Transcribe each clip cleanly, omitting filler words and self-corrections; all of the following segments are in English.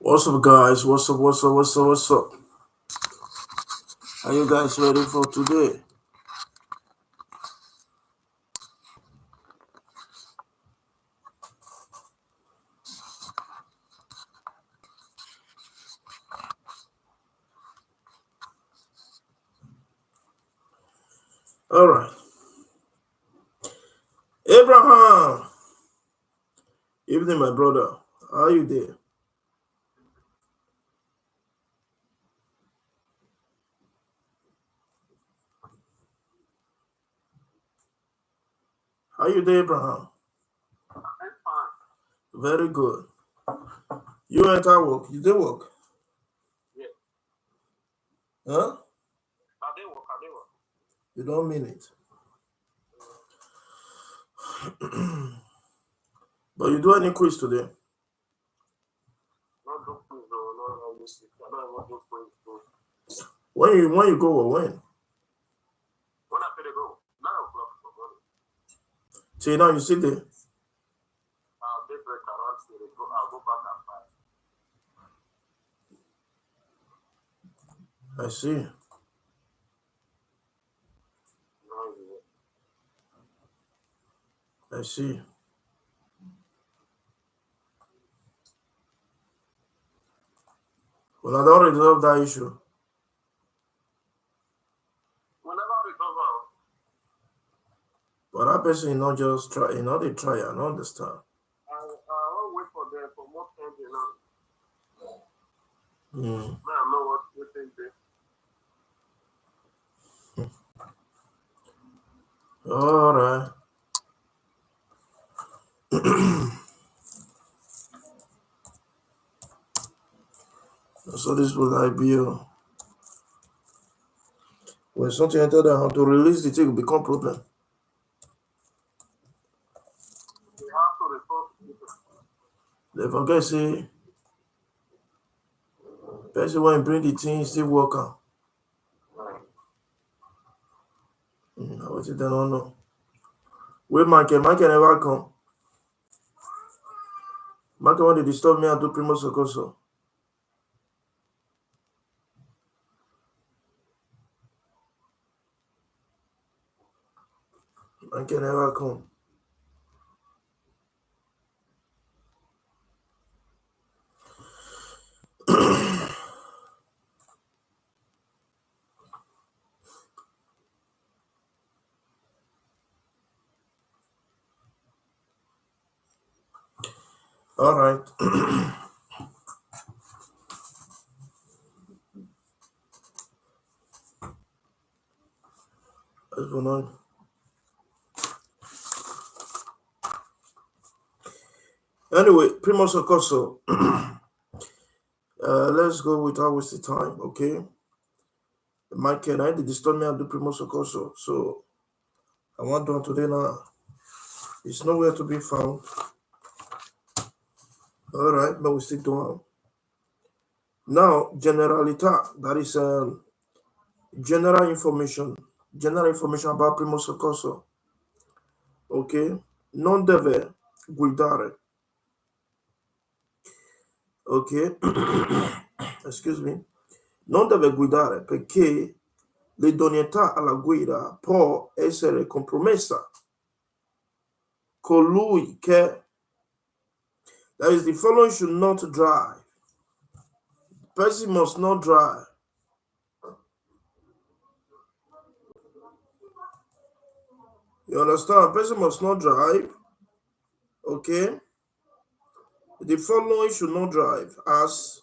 What's up, guys? What's up? What's up? What's up? What's up? Are you guys ready for today? All right. Abraham. Evening, my brother. How are you there? How you there, Abraham? I'm fine. Very good. You enter work. You did work? Yeah. Huh? I did work. You don't mean it. But you do any quiz today? Not do quiz though. Not this week. I don't even do quiz though. When you go or when? When I feel go, 9 o'clock for morning. See, now you sit there. I'll take break around 3. I'll go back at 5. I see. I see. Well, I don't resolve that issue. Whenever we go out. But that person is not just try, they try, I don't understand. I won't wait for them for more time, Mm. I know what you think there. All right. So this will like be when something enter them, how to release the thing will become problem. We have to report people. They forget say person when bring the thing still work out. I was they don't know. Wait, Michael never come. Michael want to disturb me and do primo soccorso. Michael never come. All right. Let's go on. Anyway, primo soccorso. Let's go without wasting time, okay? Michael, I had to disturb me and do primo soccorso. So I want to today now. It's nowhere to be found. All right, but we still doing. Now, generalita, that is general information about primo soccorso. Ok? Non deve guidare. Ok? Excuse me. Non deve guidare perché l'idoneità alla guida può essere compromessa. Colui che, that is, the following should not drive. Person must not drive. You understand? Person must not drive. Okay? The following should not drive as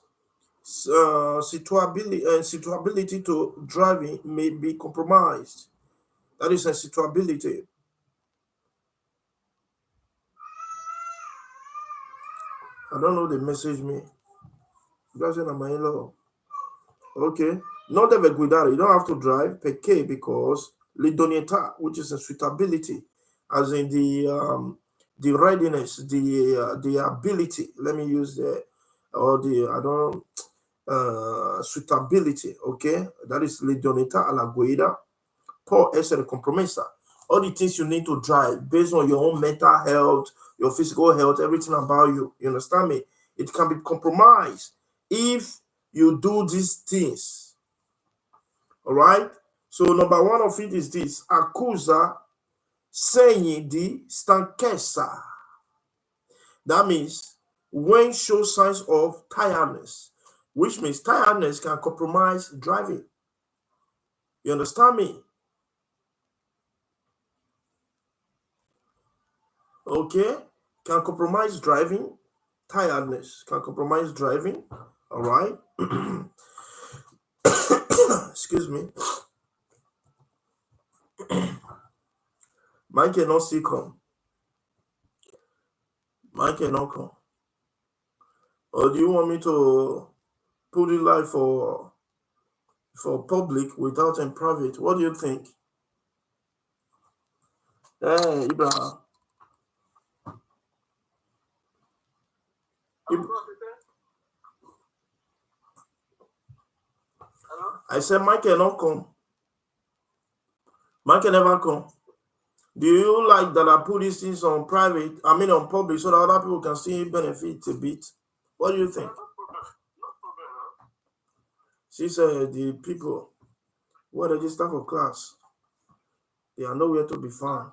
situability to driving may be compromised. That is a situability. I don't know, they message me. That's in my in-law. Okay. Not deve guidare. You don't have to drive perché, because l'idoneità, which is a suitability, as in the readiness, the ability. Let me use suitability. Okay, that is l'idoneità alla guida può essere compromessa. All the things you need to drive based on your own mental health, your physical health, everything about you. You understand me? It can be compromised if you do these things. All right. So number one of it is this: accusa segni di stanchezza. That means when show signs of tiredness, which means tiredness can compromise driving. You understand me? Okay, can compromise driving. Tiredness can compromise driving. All right. Excuse me. Mine cannot see come. Mine cannot come. Or do you want me to put it live for public without in private? What do you think? Hey, Ibrahim. I said mine cannot come. Mine can never come. Do you like that I put these things on private, on public, so that other people can see benefit a bit? What do you think? She said the people who are registered for class, they are nowhere to be found.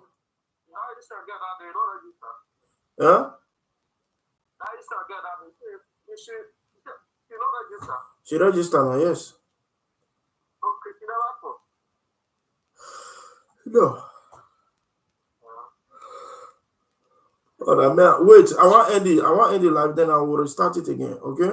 Huh? She registered now, yes. No. All right, man. Wait, I want to end the live, then I will restart it again, okay?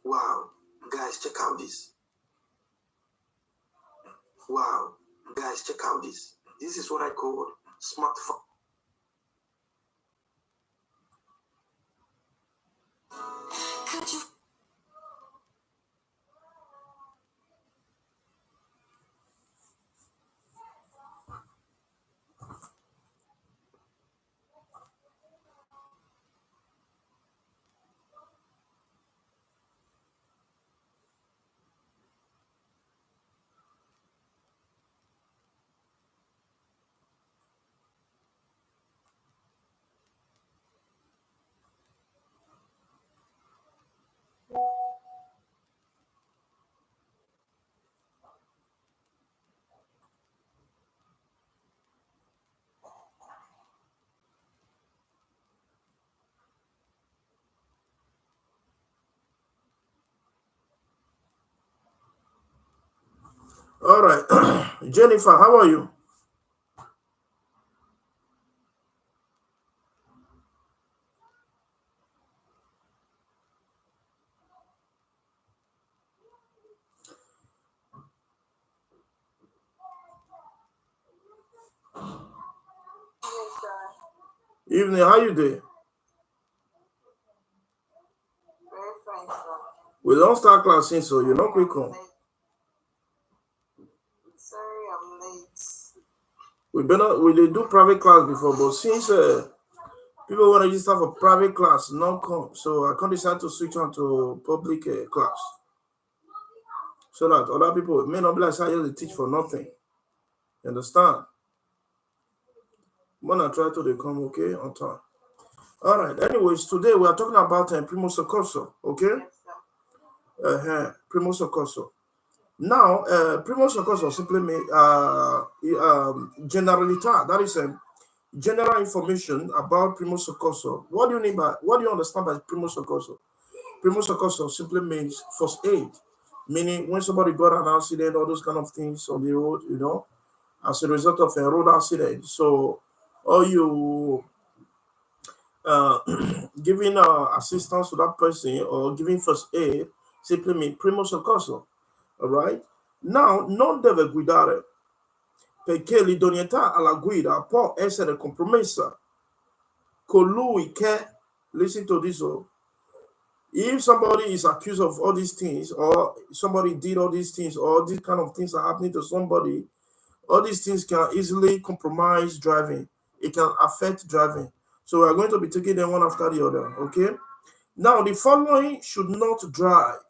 Wow, guys, check out this. Wow, guys, check out this. This is what I call smartphone. All right, Jennifer, how are you? Evening, how you doing? Very fine, sir. We don't start class since, so you're not quick on. Sorry, I'm late. We did do private class before, but since people want to register for private class, not come, so I can't decide to switch on to public class, so that other people may not be like I just teach for nothing. You understand? When I try to they come okay on time. All right. Anyways, today we are talking about primo soccorso. Okay. Yes, sir. Primo soccorso. Now, primo soccorso simply means generalità. That is general information about primo soccorso. What do you understand by primo soccorso? Primo soccorso simply means first aid, meaning when somebody got an accident, all those kind of things on the road, as a result of a road accident. So, or you giving assistance to that person or giving first aid simply means primo soccorso. All right. Now, non deve guidare perché l'idoneità alla guida può essere compromessa. Colui che, listen to this, If somebody is accused of all these things, or somebody did all these things, or these kind of things are happening to somebody, all these things can easily compromise driving. It can affect driving. So we are going to be taking them one after the other. Okay. Now the following should not drive.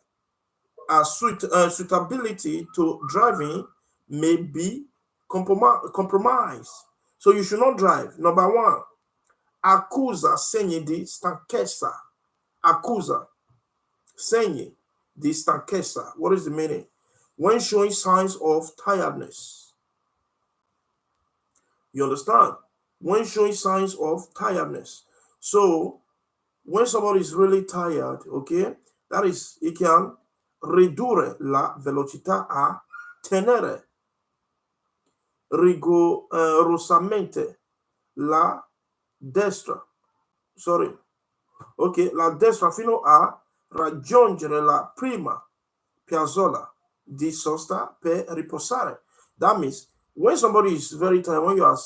Suitability to driving may be compromised. So you should not drive. Number one, accusa segni di stanchezza. Accusa segni di stanchezza. What is the meaning? When showing signs of tiredness. You understand? When showing signs of tiredness. So when somebody is really tired, okay, that is, it can ridurre la velocità a tenere rigorosamente la destra, sorry, ok, la destra fino a raggiungere la prima piazzola di sosta per riposare. That means when somebody is very tired, when you are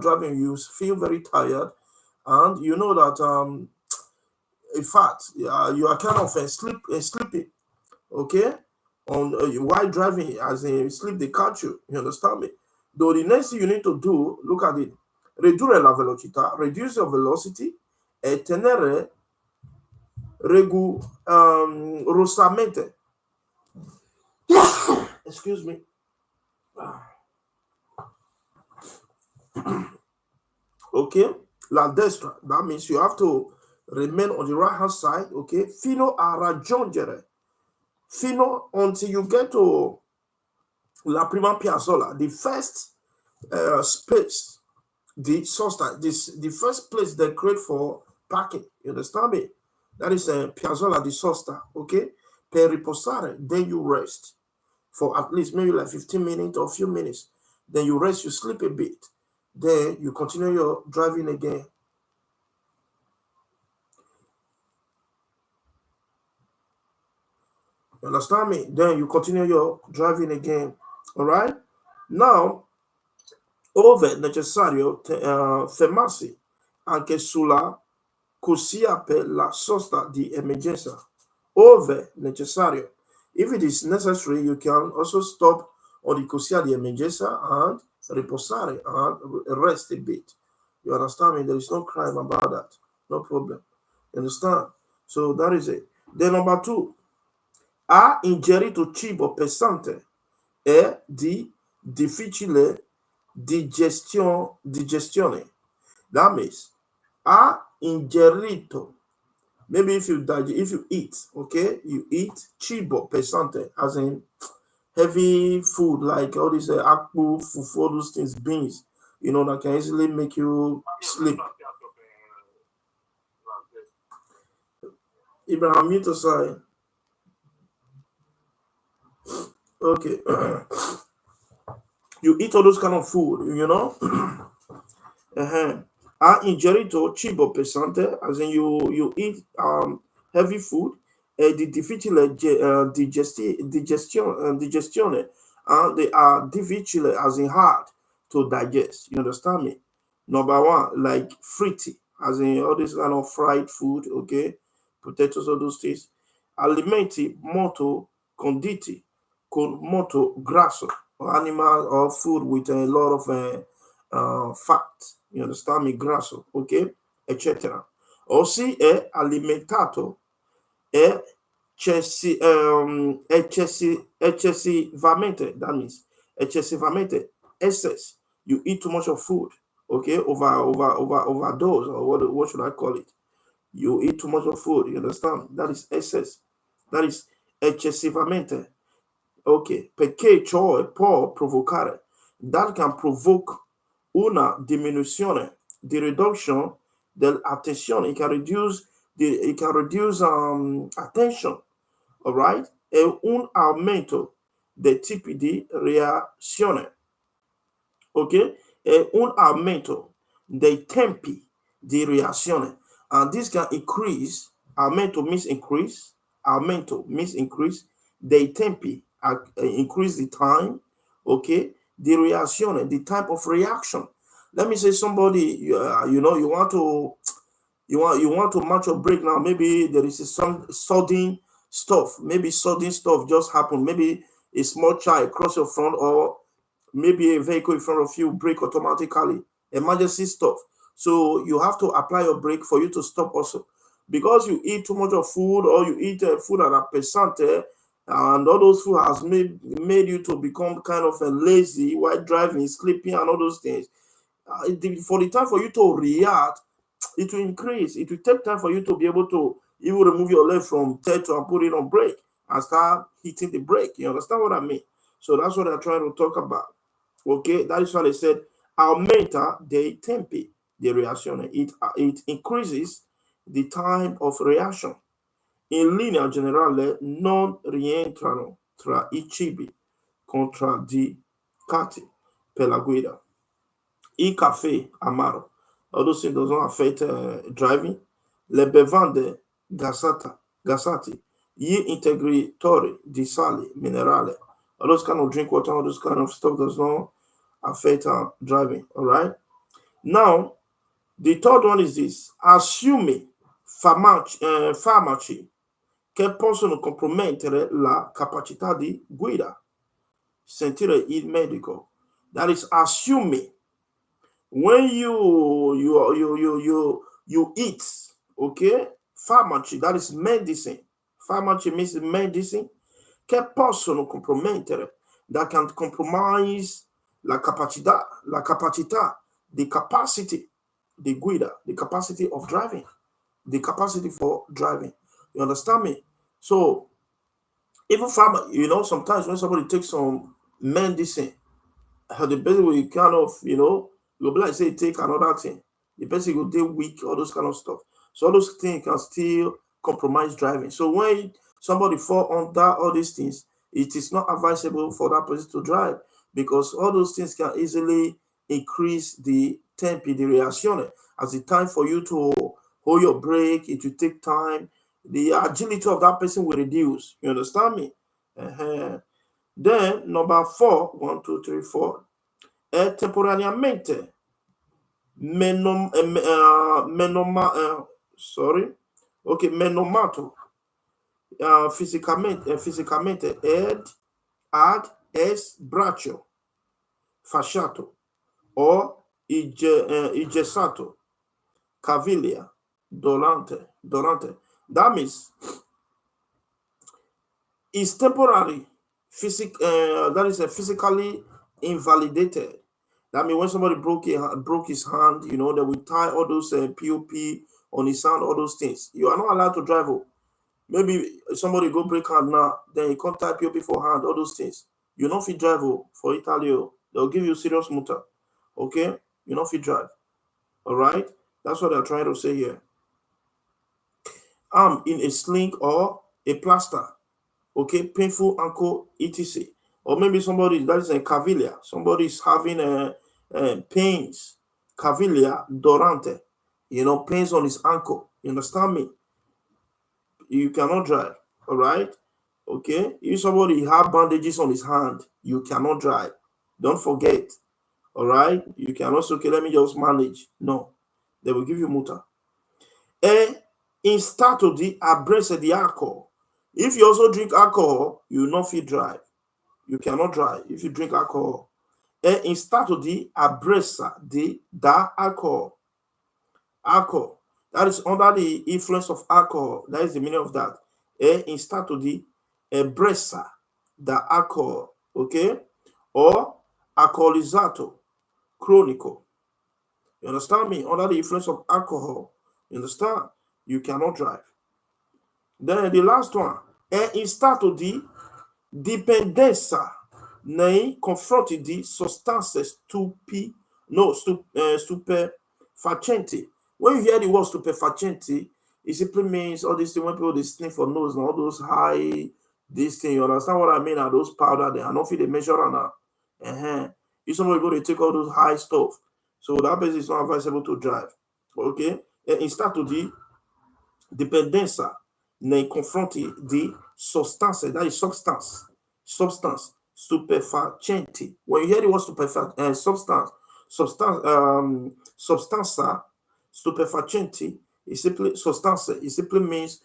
driving, you feel very tired, and you know that in fact you are kind of sleeping, okay, on while driving, as in sleep they catch you. You understand me? Though the next thing you need to do, look at it, ridurre la velocità, reduce your velocity, e tenere rigorosamente, excuse me, okay, la destra. That means you have to remain on the right hand side, okay, fino a raggiungere, fino until you get to la prima piazzola, the first space, the sosta, the first place they create for parking. You understand me? That is a piazzola di sosta, okay? Per riposare, then you rest for at least maybe like 15 minutes or a few minutes. Then you rest, you sleep a bit. Then you continue your driving again. You understand me? Then you continue your driving again. All right? Now, ove necessario fermarsi anche sulla corsia per la sosta di emergenza. Ove necessario. If it is necessary, you can also stop on the corsia di emergenza and riposare and rest a bit. You understand me? There is no crime about that. No problem. You understand? So that is it. Then number two, ha ingerito cibo pesante e di difficile digestione. That means ha ingerito. Maybe if you eat, okay, you eat cibo pesante, as in heavy food like all these akpu, fufu, all those things, beans, you know, that can easily make you sleep. Ibrahim, mute aside. Okay. You eat all those kind of food, you know. Ha ingerito cibo pesante, as in you eat heavy food, e di difficile digestione, they are difficile, as in hard to digest. You understand me? Number one, like fritti, as in all this kind of fried food, okay, potatoes, all those things. Alimenti molto conditi con molto grasso, or animal or food with a lot of fat. You understand me? Grasso, okay, etc. Ossi è alimentato e eccessivamente. That means eccessivamente, excess. You eat too much of food, okay, overdose, or what should I call it? You eat too much of food. You understand? That is excess. That is eccessivamente. Ok, perché ciò può provocare, that can provoke una diminuzione, the reduction dell'attenzione. It can reduce attention, all right? E un aumento dei tipi di reazione, ok? E un aumento dei tempi di reazione. And this can increase, aumento means increase, dei tempi, increase the time, okay? The reazione, the type of reaction. Let me say somebody, you know, you want to You want to match your brake now. Maybe there is some sudden stuff. Maybe sudden stuff just happened. Maybe a small child cross your front, or maybe a vehicle in front of you brake automatically. Emergency stuff. So you have to apply your brake for you to stop also. Because you eat too much of food, or you eat food at a percent, and all those food has made you to become kind of a lazy while driving, sleeping, and all those things. For the time for you to react, it will increase. It will take time for you to be able to even remove your leg from throttle and put it on brake and start hitting the brake. You understand what I mean? So that's what they're trying to talk about. Okay, that is why they said aumenta dei tempi di reazione. It increases the time of reaction. In linea generale non rientrano tra i cibi contraddicati per la guida. Il caffè amaro, although it does not affect driving. Le bevande gasati, gli integritori di sali, minerale, all those kind of drink water, all those kind of stuff does not affect driving. All right. Now, the third one is this: assume farmaci che possono compromettere la capacità di guida. Sentire il medico. That is assuming when you eat, okay, farmaci, that is medicine. Farmaci means medicine che possono compromettere, that can compromise la capacità, the capacity, the guida, the capacity of driving, the capacity for driving. You understand me? So even sometimes when somebody takes some medicine, the person will kind of, you'll be like, say, take another thing. The person will deal weak, all those kind of stuff. So all those things can still compromise driving. So when somebody fall under all these things, it is not advisable for that person to drive, because all those things can easily increase the tempi di reazione. As the time for you to hold your brake, it will take time. The agility of that person will reduce. You understand me? Then number 4, 1, 2, 3, 4. È temporaneamente menomato fisicamente ad es braccio fasciato o ingessato caviglia durante. That means is temporary, that is physically invalidated. That means when somebody broke his hand, they will tie all those POP on his hand, all those things. You are not allowed to drive. Maybe somebody go break hand now, then you can't tie POP for hand, all those things. You not fit drive for Italy. They'll give you serious multa. Okay? You not fit drive. All right? That's what they're trying to say here. Arm in a sling or a plaster. Okay, painful ankle, etc. Or maybe somebody that is a caviglia. Somebody is having pains, caviglia durante. Pains on his ankle. You understand me? You cannot drive. All right. Okay. If somebody have bandages on his hand, you cannot drive. Don't forget. All right. You can also, okay, let me just manage. No, they will give you multa. In stato di abbraccio di alcohol. If you also drink alcohol, you will not fit drive. You cannot drive if you drink alcohol. In stato di abbraccio da alcohol. Alcohol. That is under the influence of alcohol. That is the meaning of that. In stato di ebbrezza da alcohol. Okay? Or alcolizzato cronico. You understand me? Under the influence of alcohol. You understand? You cannot drive. Then the last one. In stato di dipendenza nei confronti di sostanze stupefacenti. When you hear the word stupefacenti, it simply means all these things when people they sniff for nose, all those high, this thing. You understand what I mean? Are those powder they are not fit they measure on now. If somebody go to take all those high stuff, so that person is not advisable to drive. Okay? In stato di dipendenza nei confronti di sostanze, that is substance, stupefacenti. When you hear the word substanza stupefacenti, It simply substance. It simply means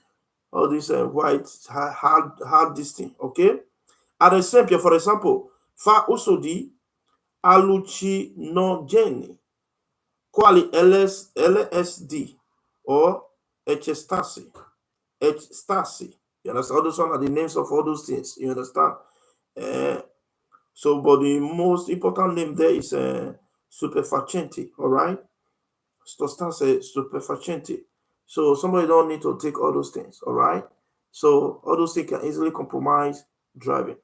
all this white hard this thing. Okay. Ad esempio, for example, fa uso di allucinogeni, quali LSD or ecstasy. Ecstasy. You understand? All those one are the names of all those things. You understand? So, but the most important name there is stupefacenti. All right, sostanze stupefacenti. So somebody don't need to take all those things. All right. So all those things can easily compromise driving.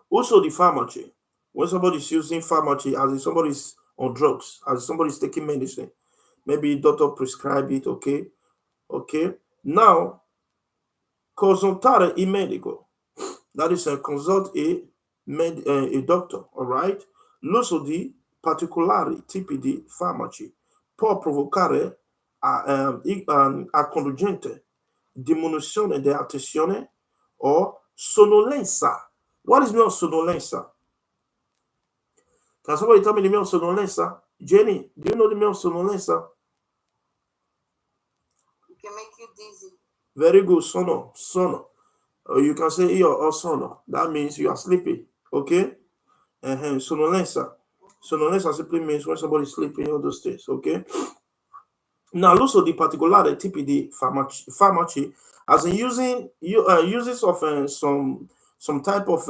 Also, the pharmacy. When somebody's using pharmacy, as if somebody's on drugs, as if somebody's taking medicine, maybe doctor prescribe it. Okay. Okay. Now, consultare il medico. That is, consult a doctor, all right? L'uso di particolari tipi di farmaci può provocare a conducente diminuzione di attenzione o sonnolenza. What is mean of sonnolenza? Can somebody tell me the meaning of sonnolenza? Jenny, do you know the meaning of sonnolenza? It can make you dizzy. Very good, sono. Or you can say io or sono. That means you are sleepy. Okay? Sonnolenza. Sonnolenza simply means when somebody is sleeping, all those things. Okay? Now, also the particolare tipi di farmaci, as in uses of some type of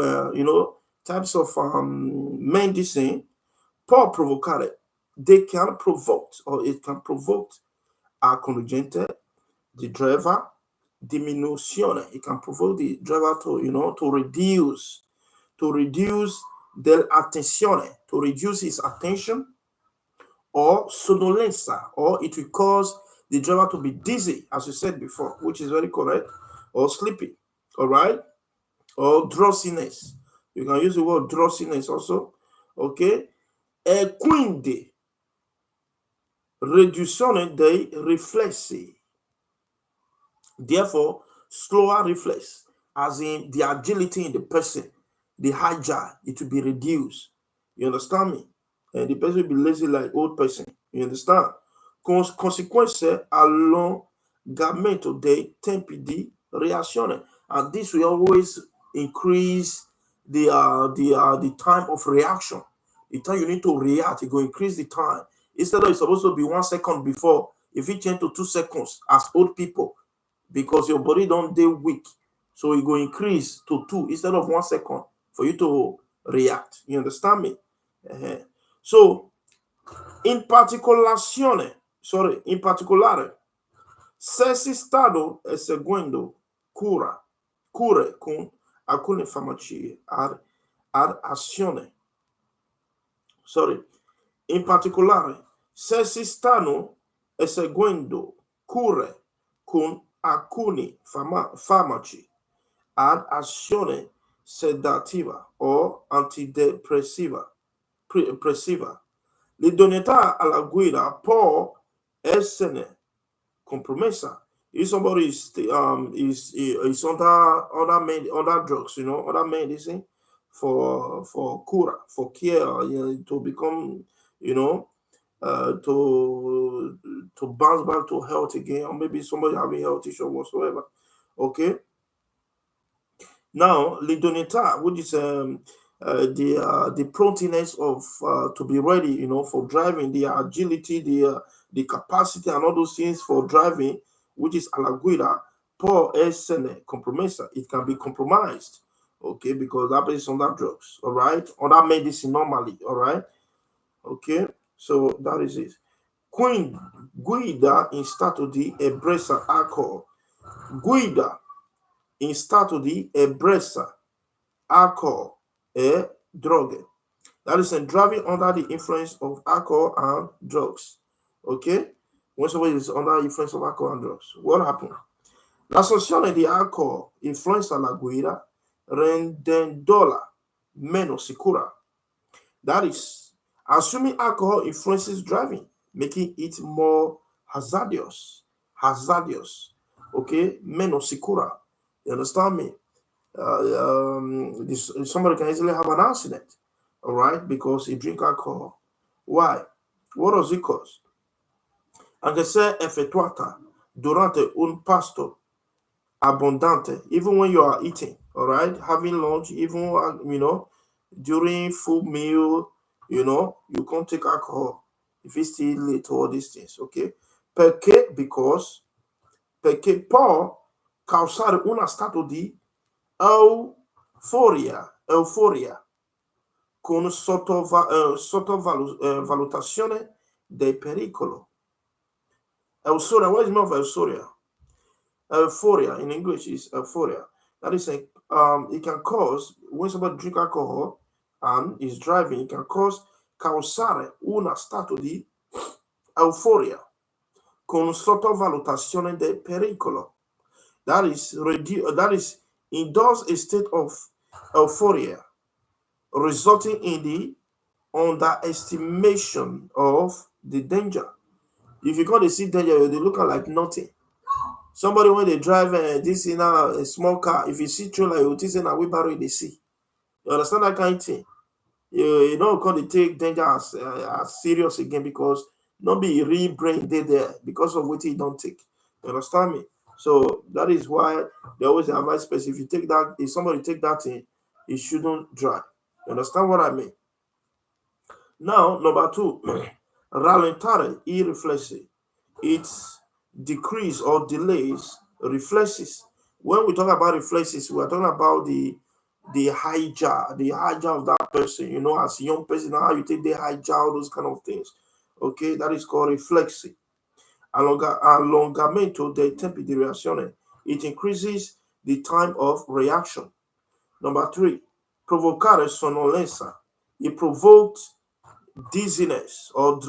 types of medicine, può provocare. They can provoke, or it can provoke a conducente, the driver, diminuzione. It can provoke the driver to reduce dell'attenzione, to reduce his attention, or sonnolenza, or it will cause the driver to be dizzy, as you said before, which is very correct, or sleepy, all right, or drowsiness. You can use the word drowsiness also, okay? E quindi riduzione dei riflessi. Therefore, slower reflex, as in the agility in the person, the high jar, it will be reduced. You understand me? And the person will be lazy like old person. You understand? Consequence allungamento dei tempi di reazione, and this will always increase the time of reaction. The time you need to react, it will increase the time. Instead of it's supposed to be 1 second before, if it change to 2 seconds as old people, because your body don't dey weak, so it go increase to 2 instead of 1 second for you to react. You understand me? So in particolare, se si stato seguendo cure con alcune farmacie ad azione. In particolare, se si stanno seguendo cure con alcuni farmaci ad azione sedativa o antidepressiva, l'idoneità alla guida può essere compromessa. If somebody is under drugs, other medicine for cura, for care, to become, to bounce back to health again, or maybe somebody having health issue whatsoever. Okay. Now, l'idoneità, which is the proneness of to be ready, for driving, the agility, the capacity, and all those things for driving, which is alla guida, può essere compromessa. It can be compromised, okay, because that person is on that drugs, all right, on that medicine normally, all right, okay. So that is it. Guida in stato di ebbrezza alcol. Guida in stato di ebbrezza, alcohol, e drughe. That is, driving under the influence of alcohol and drugs. Okay? When somebody is under the influence of alcohol and drugs, what happened? L'assunzione di alcol influenza la guida rendendola meno sicura. That is, assuming alcohol influences driving, making it more hazardous. Okay? Meno sicura. You understand me? Somebody can easily have an accident, all right, because he drink alcohol. Why? What does it cause? anche se effettuata durante un pasto abbondante, even when you are eating, all right, having lunch, even during full meal, you can't take alcohol if it's still late to all these things, okay? Perché può causare uno stato di euforia con sottovalutazione del pericolo. Euphoria, what is more of euphoria? Euphoria in English is euphoria. That is it can cause, when somebody drink alcohol and is driving, it can causare uno stato di euforia con sottovalutazione del pericolo. That is indulge a state of euphoria, resulting in the underestimation of the danger. If you can't see danger, they look like nothing. Somebody when they drive this in a small car, if you see trailer, you think a wheelbarrow they see. You understand that kind of thing? You don't come to take danger as serious again because not be real brain there because of what you don't take. You understand me? So that is why they always advise person if you take that, if somebody take that thing, you shouldn't drive. You understand what I mean? Now, number two, rallentare i riflessi. It's decrease or delays reflexes. When we talk about reflexes, we are talking about the hijack of that person. As a young person, how you take the hijack, all those kind of things. Okay, that is called reflexi. Allungamento del tempi di reazione. It increases the time of reaction. Number three, provocare sonnolenza. It provokes dizziness or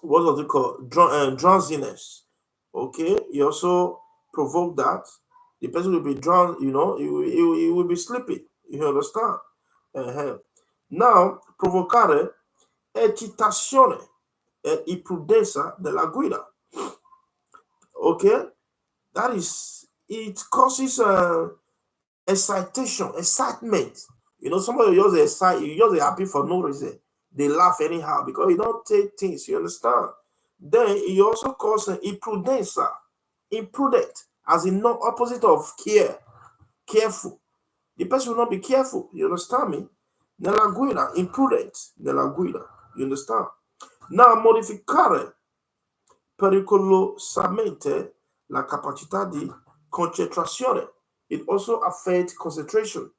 what does it called? Drowsiness. Okay, you also provoke that. The person will be drowned, he will be sleepy. You understand? Uh-huh. Now, provocare eccitazione e imprudenza della guida. Okay, that is, it causes excitement. Somebody just excited, you just happy for no reason. They laugh anyhow because you don't take things, you understand? Then it also causes imprudent, as in not opposite of careful. The person will not be careful, you understand me? Nella guida, imprudent, nella guida, you understand? Now, modificare pericolosamente la capacità di concentrazione. It also affects concentration,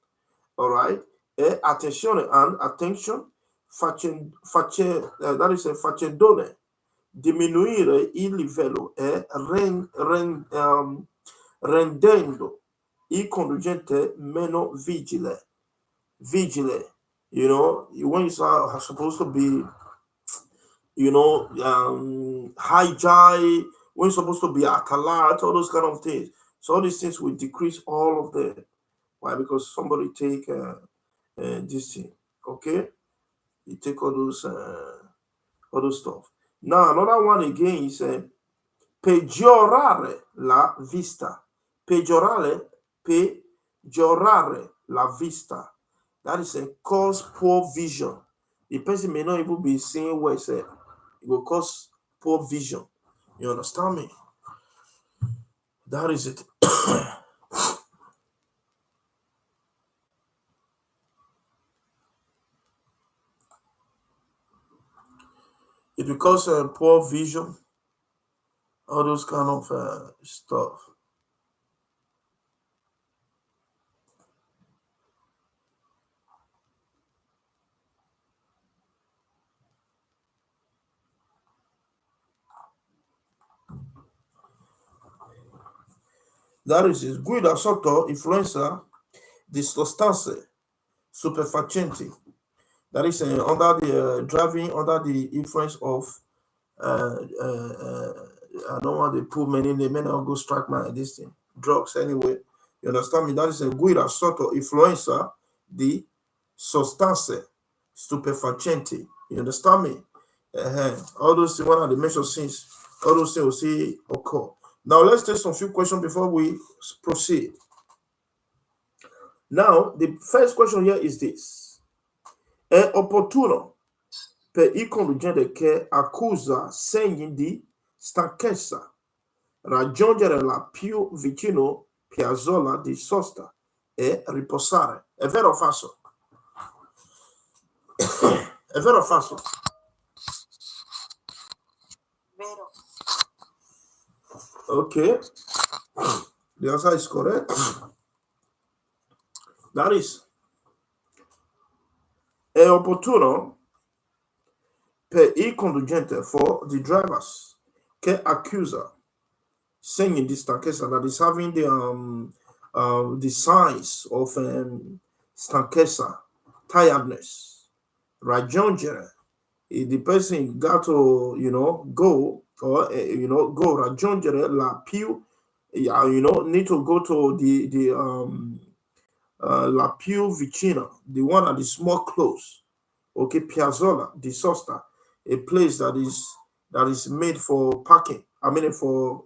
all right? Attenzione and attention, that is facendone diminuire il livello e rendendo il conducente meno vigile. When you are supposed to be, hijack, when you're supposed to be at alert, all those kind of things. So all these things will decrease all of them. Why? Because somebody take this thing, okay? You take all those stuff. Now another one again is peggiorare la vista. Peggiorare la vista. That is a cause poor vision. The person may not even be seeing what it's it will cause poor vision. You understand me? That is it. It because poor vision, all those kind of stuff. That is guida sotto influenza di sostanze stupefacenti. That is under the driving under the influence of I don't want to put many names, many go strike my this thing. Drugs anyway. You understand me? That is a guida sotto influenza di sostanze stupefacenti. You understand me? All those things, one of the mentioned things, all those things will see occur. Now let's take some few questions before we proceed. Now, the first question here is this. È opportuno per il conducente che accusa segni di stanchezza raggiungere la più vicino piazzola di sosta e riposare. È vero o falso? È vero o falso? Vero. Okay. The answer is correct. That is, è opportuno per il conducente for the drivers che accusa segni di stanchezza, that is having the signs of stanchezza, tiredness, raggiungere. The person got to, go or, go raggiungere la più, need to go to la più vicina, the one that is more close. Okay, piazzola di sosta, a place that is made for parking. I mean, for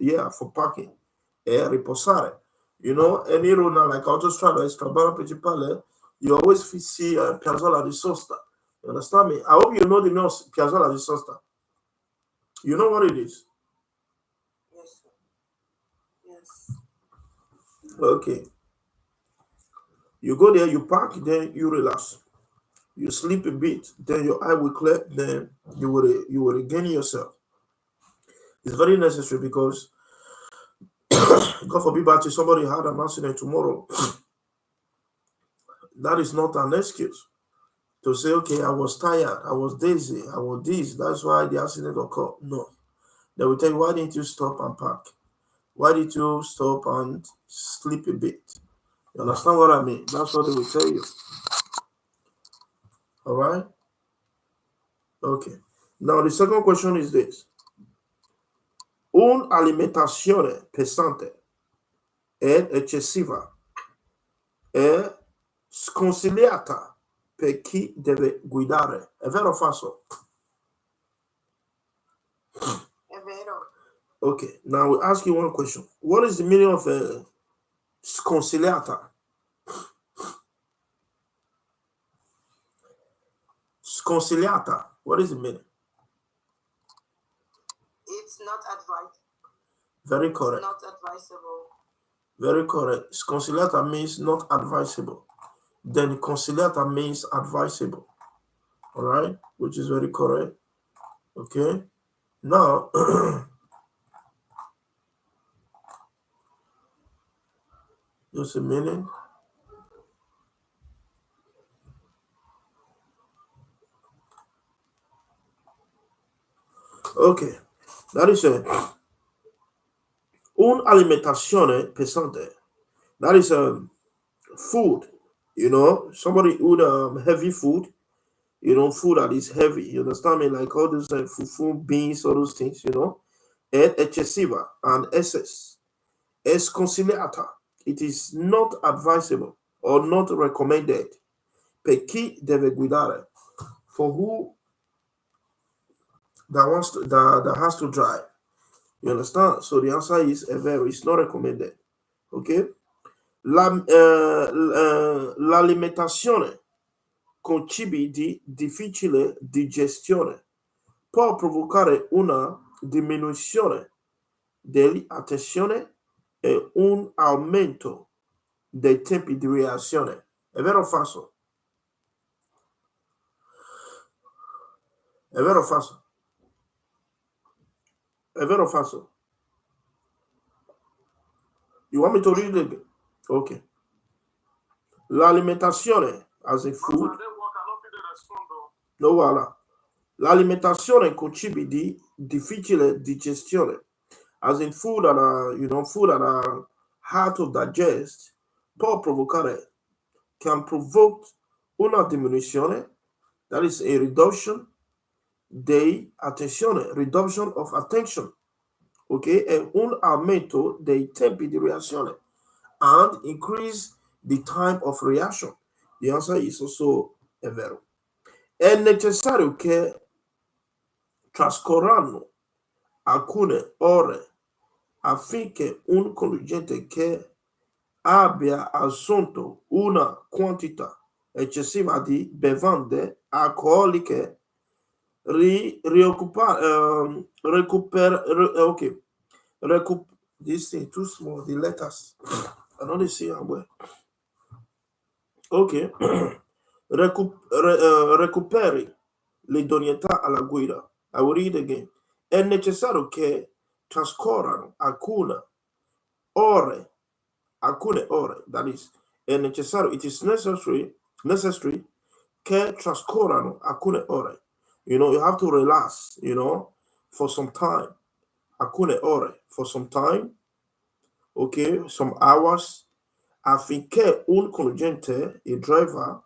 parking. E riposare. Any road now like autostrada, strada principale, you always see piazzola di sosta. You understand me? I hope you know the name of piazzola di sosta. You know what it is? Yes. Yes. Okay. You go there, you park, then you relax. You sleep a bit, then your eye will clear, then you will regain yourself. It's very necessary because God forbid, but if somebody had an accident tomorrow, that is not an excuse to say, okay, I was tired, I was dizzy, I was this, that's why the accident occurred. No. They will tell you, why didn't you stop and park? Why did you stop and sleep a bit? You understand what I mean? That's what they will tell you. All right? Okay. Now, the second question is this. Un'alimentazione pesante ed eccessiva è sconsigliata per chi deve guidare. È vero o falso? È vero. Okay, now we'll ask you one question. What is the meaning of sconsigliata? Sconsigliata. What is the meaning? It's not advised. Very correct. It's not advisable. Very correct. Sconsigliata means not advisable. Then consigliata means advisable. All right, which is very correct. Okay. Now, just a minute. Okay, that is un'alimentazione pesante. That is food. Somebody would heavy food. Food that is heavy. You understand me? Like all those fufu, beans, all those things. And eccessiva and excess. Sconsigliata. It is not advisable or not recommended. Per chi deve guidare. For who that has to drive. You understand? So the answer is it's not recommended. Okay? L'alimentazione con cibi di difficile digestione può provocare una diminuzione dell'attenzione e un aumento dei tempi di reazione. È vero o falso? È vero o falso? È vero o falso? You want me to read it? Okay. L'alimentazione as a food. No, voilà. L'alimentazione con cibi di difficile digestione, as in food that are hard to digest, può provocare, can provoke una diminuzione, that is a reduction reduction of attention, okay, e un aumento dei tempi di reazione, and increase the time of reaction. The answer is also è vero. È necessario che trascorrano alcune ore affinché un conducente che abbia assunto una quantità eccessiva di bevande alcoliche Okay. This thing too small, the letters. I don't see them well. Ok. Recuperi l'idoneità alla guida. I will read again. È necessario che trascorrano alcune ore, that is, è necessario, it is necessary che trascorrano alcune ore. You have to relax, for some time. Alcune ore, for some time, okay, some hours, affinché un conducente, il driver,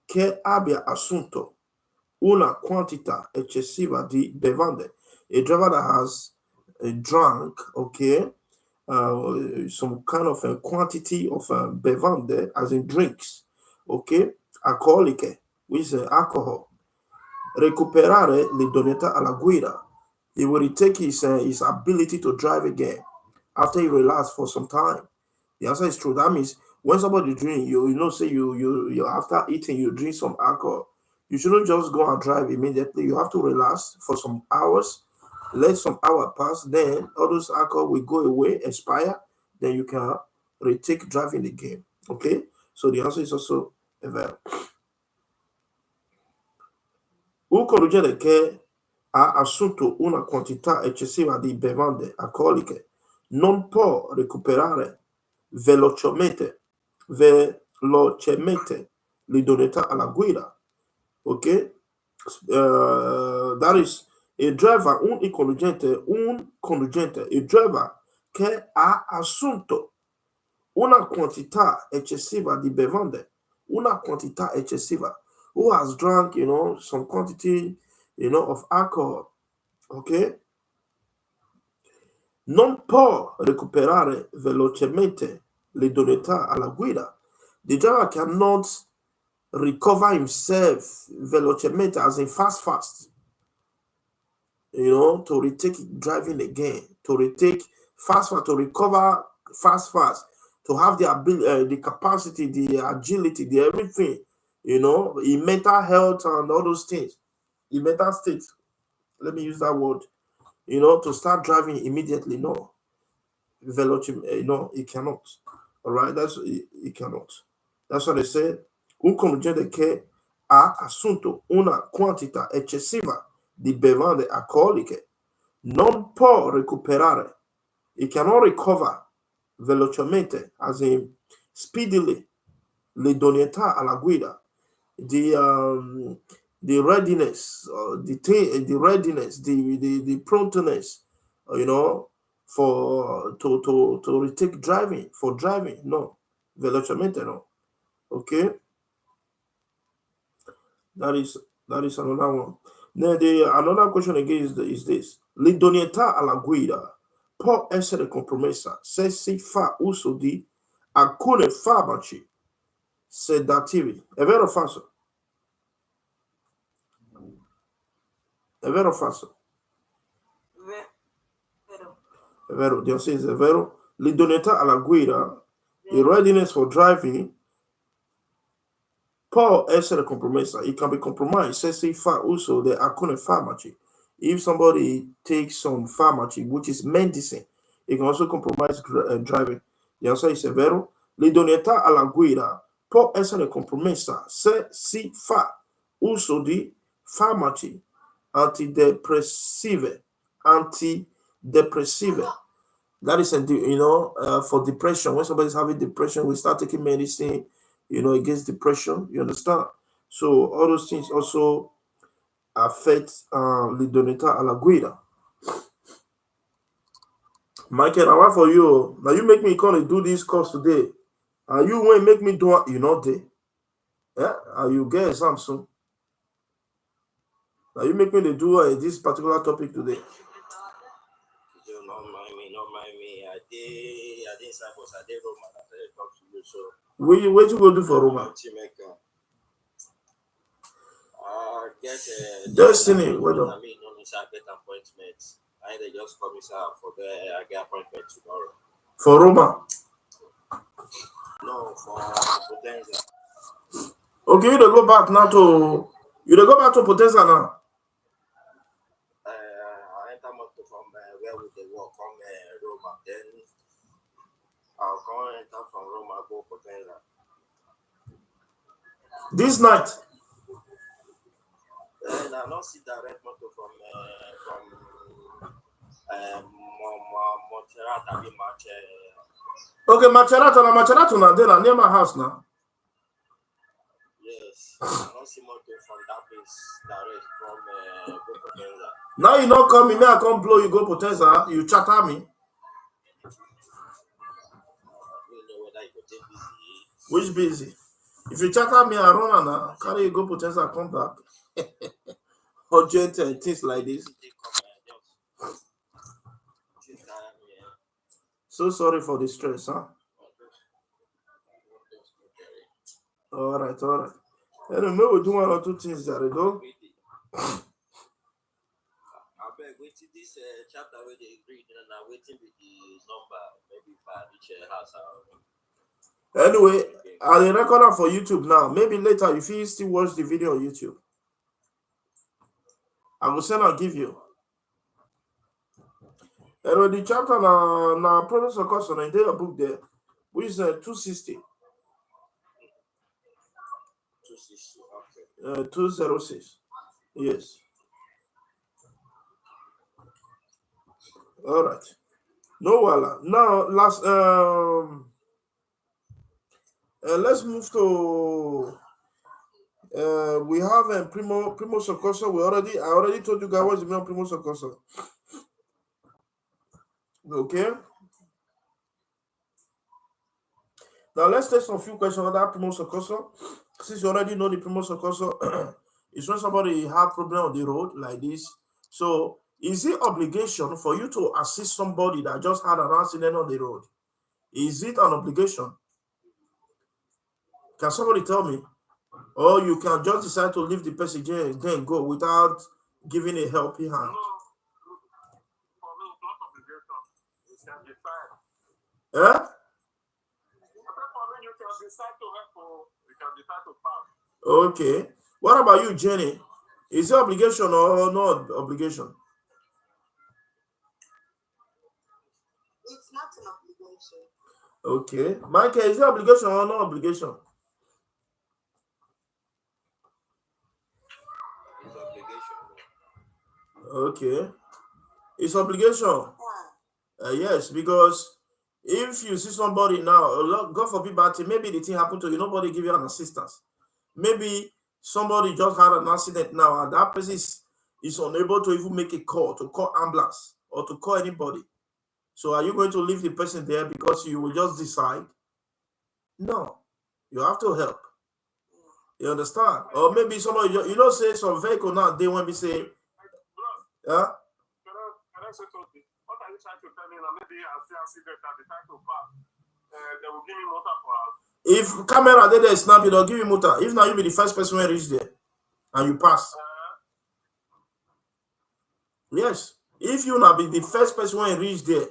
che abbia assunto una quantità eccessiva di bevande. A driver that has drunk, okay, some kind of a quantity of bevande, as in drinks, okay, alcoliche, which is alcohol. Recuperare l'idoneità alla guida. He will retake his ability to drive again after he relaxed for some time. The answer is true. That means when somebody drink, say you after eating, you drink some alcohol. You shouldn't just go and drive immediately. You have to relax for some hours, let some hour pass, then all those alcohol will go away, expire, then you can retake driving again. Okay? So the answer is also a verb. Un conducente che ha assunto una quantità eccessiva di bevande alcoliche non può recuperare velocemente l'idoneità alla guida. Ok? That is a driver, un conducente, a driver che ha assunto una quantità eccessiva di bevande, una quantità eccessiva, who has drunk, some quantity, of alcohol, okay? Non può recuperare velocemente l'idoneità alla guida. The driver cannot recover himself velocemente, as in fast, to retake driving again, to retake fast, to recover fast, to have the ability, the capacity, the agility, the everything, in mental health and all those things, in mental state. Let me use that word. To start driving immediately. No, it cannot. All right, it cannot. That's what they say. Un conducente che ha assunto una quantità eccessiva di bevande alcoliche non può recuperare. It cannot recover velocemente, as in speedily, l'idoneità alla guida, the readiness, the promptness, to retake driving, for driving. No, velocemente no. Okay, that is another one. Now, another question again is this: l'idoneità alla guida può essere compromessa se si fa uso di alcuni farmaci sedativi. È vero o falso? È vero o falso? Vero. È vero. The answer is è vero. L'idoneità alla guida, the readiness for driving, può essere compromessa. It can be compromised se si fa uso di alcuni farmaci. If somebody takes some pharmacy, which is medicine, it can also compromise driving. The answer is vero. L'idoneità alla guida può essere compromessa se si fa uso di farmaci antidepressive. That is, for depression. When somebody's having depression, we start taking medicine, against depression. You understand? So all those things also affect l'idoneità alla guida. Michael, I want for you. Now you make me come and do this course today. And you won't make me do it, there. Yeah? And you get exam soon. Now you make me do this particular topic today. Don't mind me. I did Cyprus, I did Roma, I did talk to you, so. What you go do for Roma? Destiny, what on? I mean, no, I get appointments. I they just call me, sir, I get appointment tomorrow. For Roma? No, for Potenza. Okay, you go back to Potenza now. I'll come and enter from Rome. I'll go Potenza. This night. And I don't see direct motor from Montserrat. Okay, Macherato now. Then near my house now. Yes, I don't see motor from that place direct from go Potenza. Now you not come, me I come blow you go Potenza. You chatter me. You know whether you go take busy. Which busy? If you chatter me, I run now. Carry you go Potenza, come back. Urgent and things like this. So sorry for the stress, huh? All right. Anyway, we do one or two things there, though. I beg, wait till this chapter where they agreed, and I'm waiting with the number. Maybe if I reach a house, Anyway, I'll record it for YouTube now. Maybe later, if you still watch the video on YouTube, I will send and give you. Anyway, the chapter na product soccorso na the book there, which is 260. 260, okay. 206. Yes. All right. No, voila. Now, let's move to. We have a primo soccorso. I already told you guys what's the meaning of primo soccorso. Okay. Now let's take some few questions on that primo soccorso. Since you already know the primo soccorso, it's when somebody have problem on the road like this. So is it obligation for you to assist somebody that just had an accident on the road? Is it an obligation? Can somebody tell me? Or you can just decide to leave the passenger and then go without giving a helping hand? For me, it's not obligation. You can decide. Eh? For me, you can decide to help or you can decide to pass. Okay. What about you, Jenny? Is it obligation or not obligation? It's not an obligation. Okay. Michael, is it obligation or not obligation? It's obligation. Okay. It's obligation. Yes, because if you see somebody now, God forbid, but maybe the thing happened to you, nobody give you an assistance. Maybe somebody just had an accident now, and that person is unable to even make a call, to call ambulance or to call anybody. So are you going to leave the person there because you will just decide? No, you have to help. You understand? Or maybe somebody, say some vehicle now, they want to say, yeah? Can I say something? What are you trying to tell me now? Maybe I see accident at the time to pass. They will give me motor for us. If camera there snap it, they'll give you motor. If not, you be the first person when reach there and you pass. Yes. If you not be the first person when reach there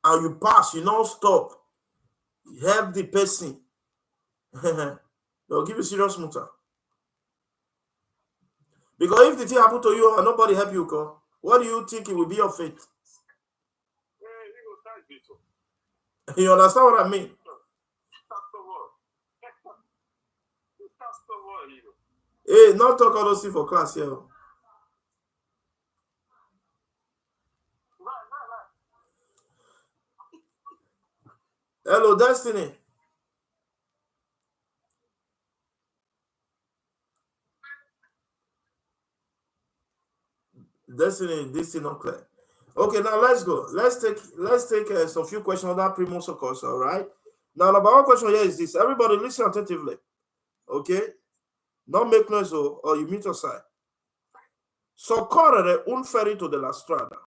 and you pass, you don't stop. Help the person. They'll give you serious motor. Because if the thing happen to you and nobody help you, what do you think it will be your fate? You understand what I mean? Hey, not talk all those things for class here. Hello, Destiny. Destiny, this is not clear. Okay, now let's go. Let's take some few questions on that primo soccorso, all right? Now, number one question here is this. Everybody listen attentively. Okay? Don't make noise or you mute your side. Soccorrere un ferito della strada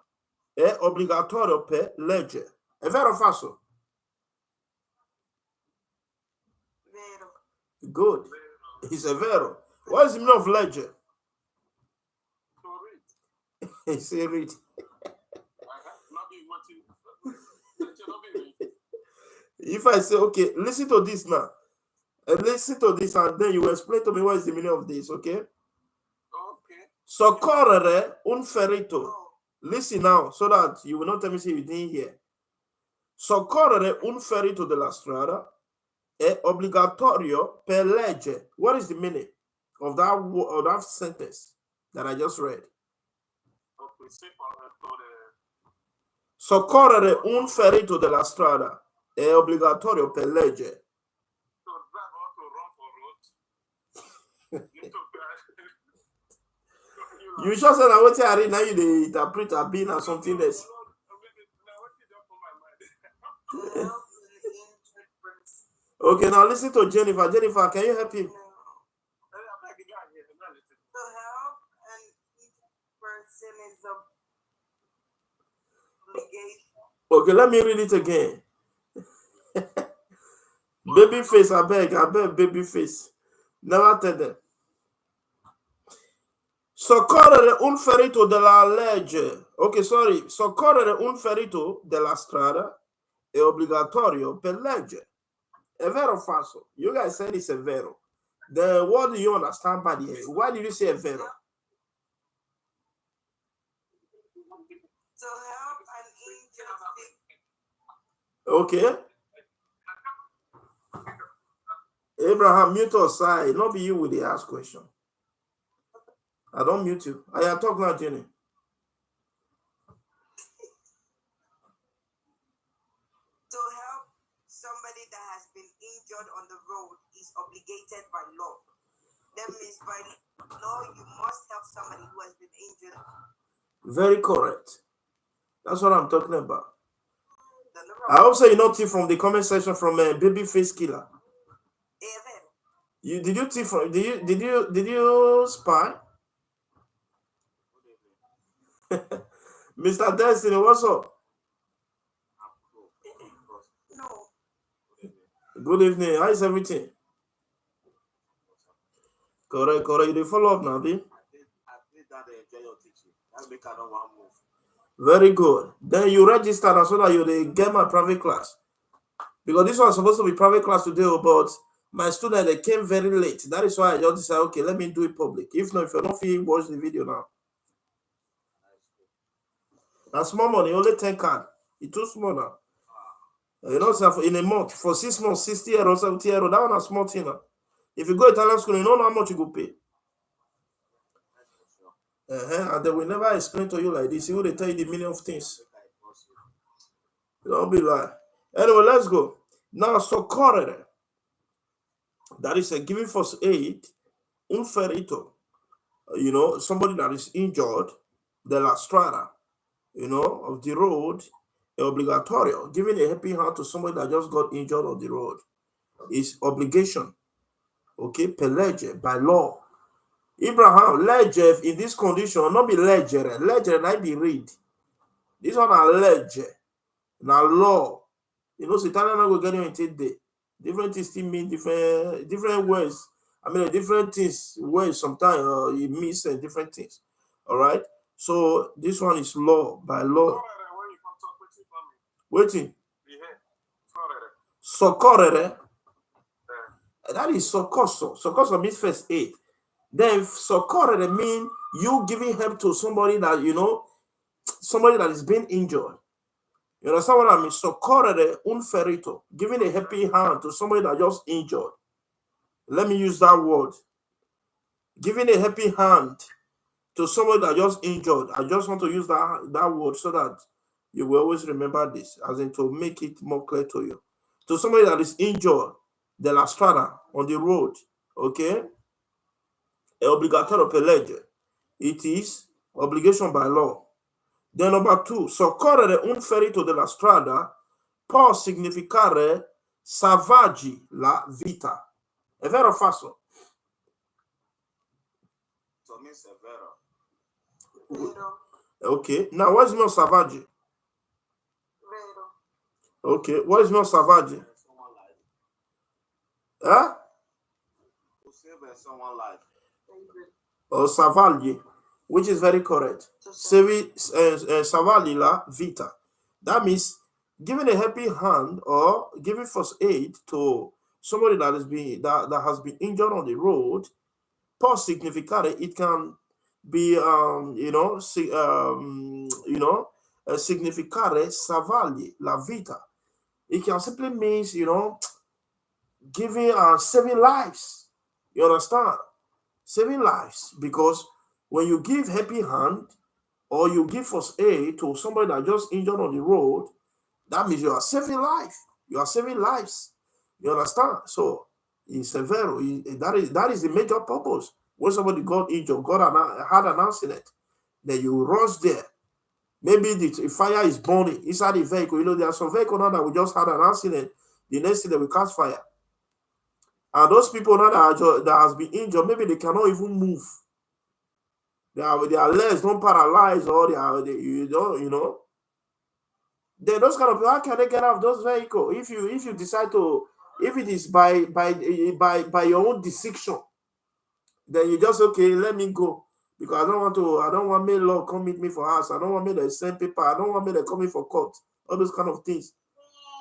è obbligatorio per legge. È vero o falso? Vero. Good. It's a vero. What is the meaning of legge? He say read. If I say, okay, listen to this now. Listen to this and then you explain to me what is the meaning of this, okay? Okay. Soccorrere un ferito. Listen now so that you will not tell me say you didn't hear. Soccorrere un ferito della strada è obbligatorio per legge. What is the meaning of that sentence that I just read? Soccorrere un ferito della strada è obbligatorio per legge. You just said what I read now. You the interpreter being or something else. Okay, now listen to Jennifer. Jennifer, can you help him? To help an injured person is obligation. Okay, let me read it again. Baby face, I beg, baby face. Never tell them. Soccorrere un ferito della legge. Okay, sorry. Soccorrere un ferito della strada è obbligatorio per legge. È vero o falso? You guys said it's a vero. Then what do you understand by the why did you say a vero? To help an injured Okay. Abraham, mute us side. Not be you with the ask question. I don't mute you. I am talking now, Jenny. To help somebody that has been injured on the road is obligated by law. That means by law you must help somebody who has been injured. Very correct. That's what I'm talking about. I also thief from the comment section from a baby face killer. Did you thief from did you spy? Mr. Destiny, what's up? No. Good evening. How is everything? Correct. You follow up now, B? I think that they enjoy your teaching. That's make I don't want to move. Very good. Then you register so that you get my private class. Because this was supposed to be private class today, but my student they came very late. That is why I just decided, okay, let me do it public. If not, if you're not feeling, watch the video now. That's small money, only 10 card. It's too small now. You know, so in a month, for 6 months, 60 euros, 70 euros, that one is small thing now. If you go Italian school, you don't know how much you go pay. And they will never explain to you like this. He will tell you the meaning of things. Don't be lie. Anyway, let's go. Now, soccorrere. That is a giving first aid. Un ferito. You know, somebody that is injured. Della strada. You know, of the road. Obligatorio. Giving a helping hand to somebody that just got injured on the road is obligation. Okay, per legge, by law. Abraham, legge in this condition, not be leggere. Leggere, not be read. This one are legge. Now law. You know, Italian will get you in day. Different things still mean different words. I mean, different things, words sometimes it means different things. All right. So this one is law, by law. Waiting. Soccorrere. That is soccorso. Soccorso means first aid. Then soccorrere mean you giving help to somebody that, you know, somebody that is being injured. You understand what I mean? Soccorrere un ferito. Giving a helping hand to somebody that just injured. Let me use that word. Giving a helping hand to somebody that just injured. I just want to use that word so that you will always remember this, as in to make it more clear to you. To somebody that is injured, della strada, on the road, okay? È obbligatorio per legge. It is obligation by law. Then number 2, soccorrere un ferito della strada può significare salvaggi la vita. È vero o falso? So means a vero. Vero. Okay. Now, what is mean salvaggi? Vero. Okay. What is mean salvaggi? Huh? To save someone's life. Or salvagli, which is very correct. Salvagli la vita. That means giving a helping hand or giving first aid to somebody that has been injured on the road. Può significare, it can be significare salvargli la vita. It can simply means, giving saving lives. You understand? Saving lives, because when you give helping hand or you give first aid to somebody that just injured on the road, that means you are saving life. You are saving lives. You understand? So it's a very that is the major purpose. When somebody got injured, had an accident, then you rush there. Maybe the fire is burning inside the vehicle. There are some vehicles now that we just had an accident. The next thing they will catch fire. And those people now that has been injured, maybe they cannot even move. Their legs don't paralyze, or then those kind of people, how can they get out of those vehicles? If you decide to, if it is by your own decision, then you just, okay, let me go, because I don't want me law come meet me for house. I don't want me to send paper. I don't want me to come in for court. All those kind of things.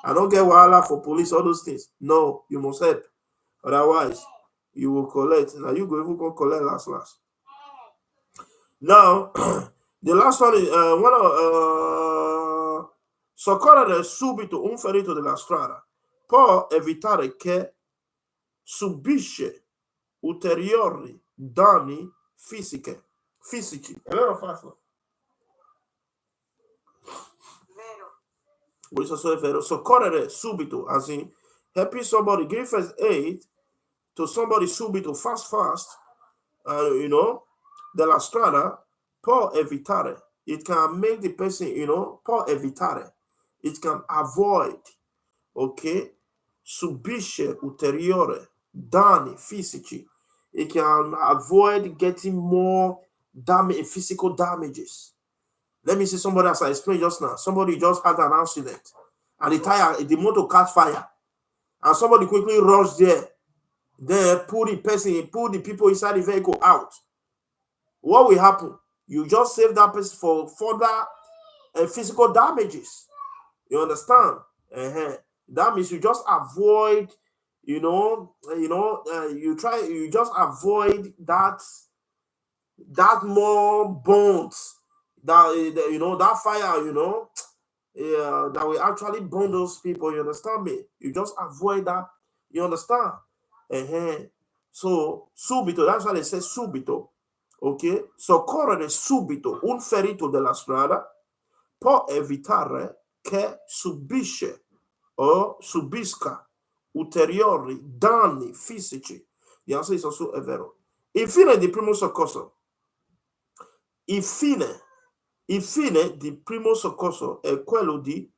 I don't get wahala for police. All those things. No, you must help. Otherwise, you will collect. Now you go even go collect last. Now, the last one is soccorrere subito un ferito della strada, può evitare che subisce ulteriori danni fisici. È vero o falso? Vero. Questo è vero. Soccorrere subito, as in helping somebody, give first aid to somebody subito, fast, della strada, può evitare. It can make the person, può evitare. It can avoid, okay, subisce ulteriore danni fisici. It can avoid getting more damage, physical damages. Let me see somebody, as I explained just now. Somebody just had an accident, and the motor caught fire, and somebody quickly rushed there. Then pull the people inside the vehicle out. What will happen? You just save that person for further physical damages. You understand? That means you just avoid, you just avoid that more bones, that fire, that will actually burn those people. You understand me? You just avoid that. You understand? So subito, that's why they say subito. Ok? Soccorrere subito un ferito della strada può evitare che subisce o subisca ulteriori danni fisici. The answer is also vero. Infine, di primo soccorso. Infine, di primo soccorso è quello di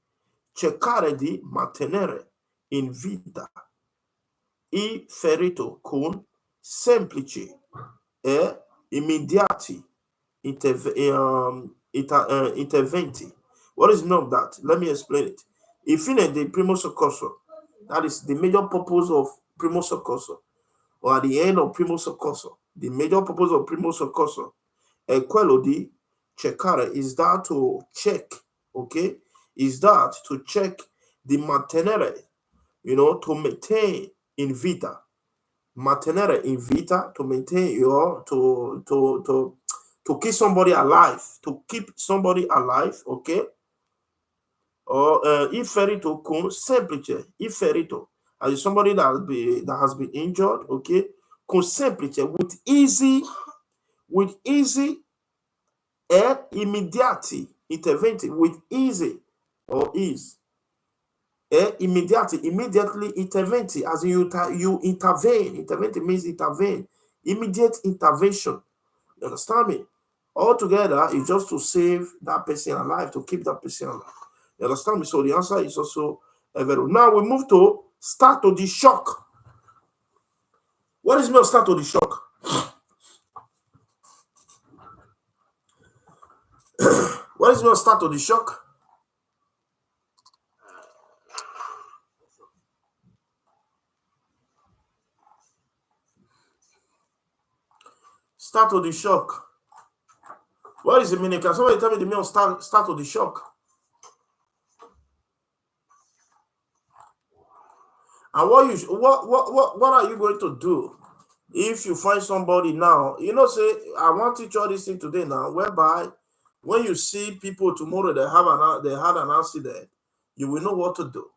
cercare di mantenere in vita il ferito con semplici e immediati interventi. What is mean of that? Let me explain it. Infine, the primo soccorso, that is the major purpose of primo soccorso, or at the end of primo soccorso, the major purpose of primo soccorso è quello di cercare, is that to check, okay? Is that to check the mantenere, to maintain in vita. Mantenere in vita, to maintain to keep somebody alive, okay? Or il ferito con semplice, il ferito, as somebody that has been injured, okay? Con semplice, with easy e immediati interventi, with easy or ease. Immediately interventi, as you intervene. Interventi means intervene. Immediate intervention. You understand me? Altogether, it's just to save that person alive, to keep that person alive. You understand me? So the answer is also vero. Now we move to stato di shock. What is mean stato di shock? What is mean stato di shock? Stato di shock. What is the meaning? Can somebody tell me the meaning of stato di shock? And what are you going to do if you find somebody now? Say, I want to teach you all this thing today now, whereby when you see people tomorrow they had an accident, you will know what to do.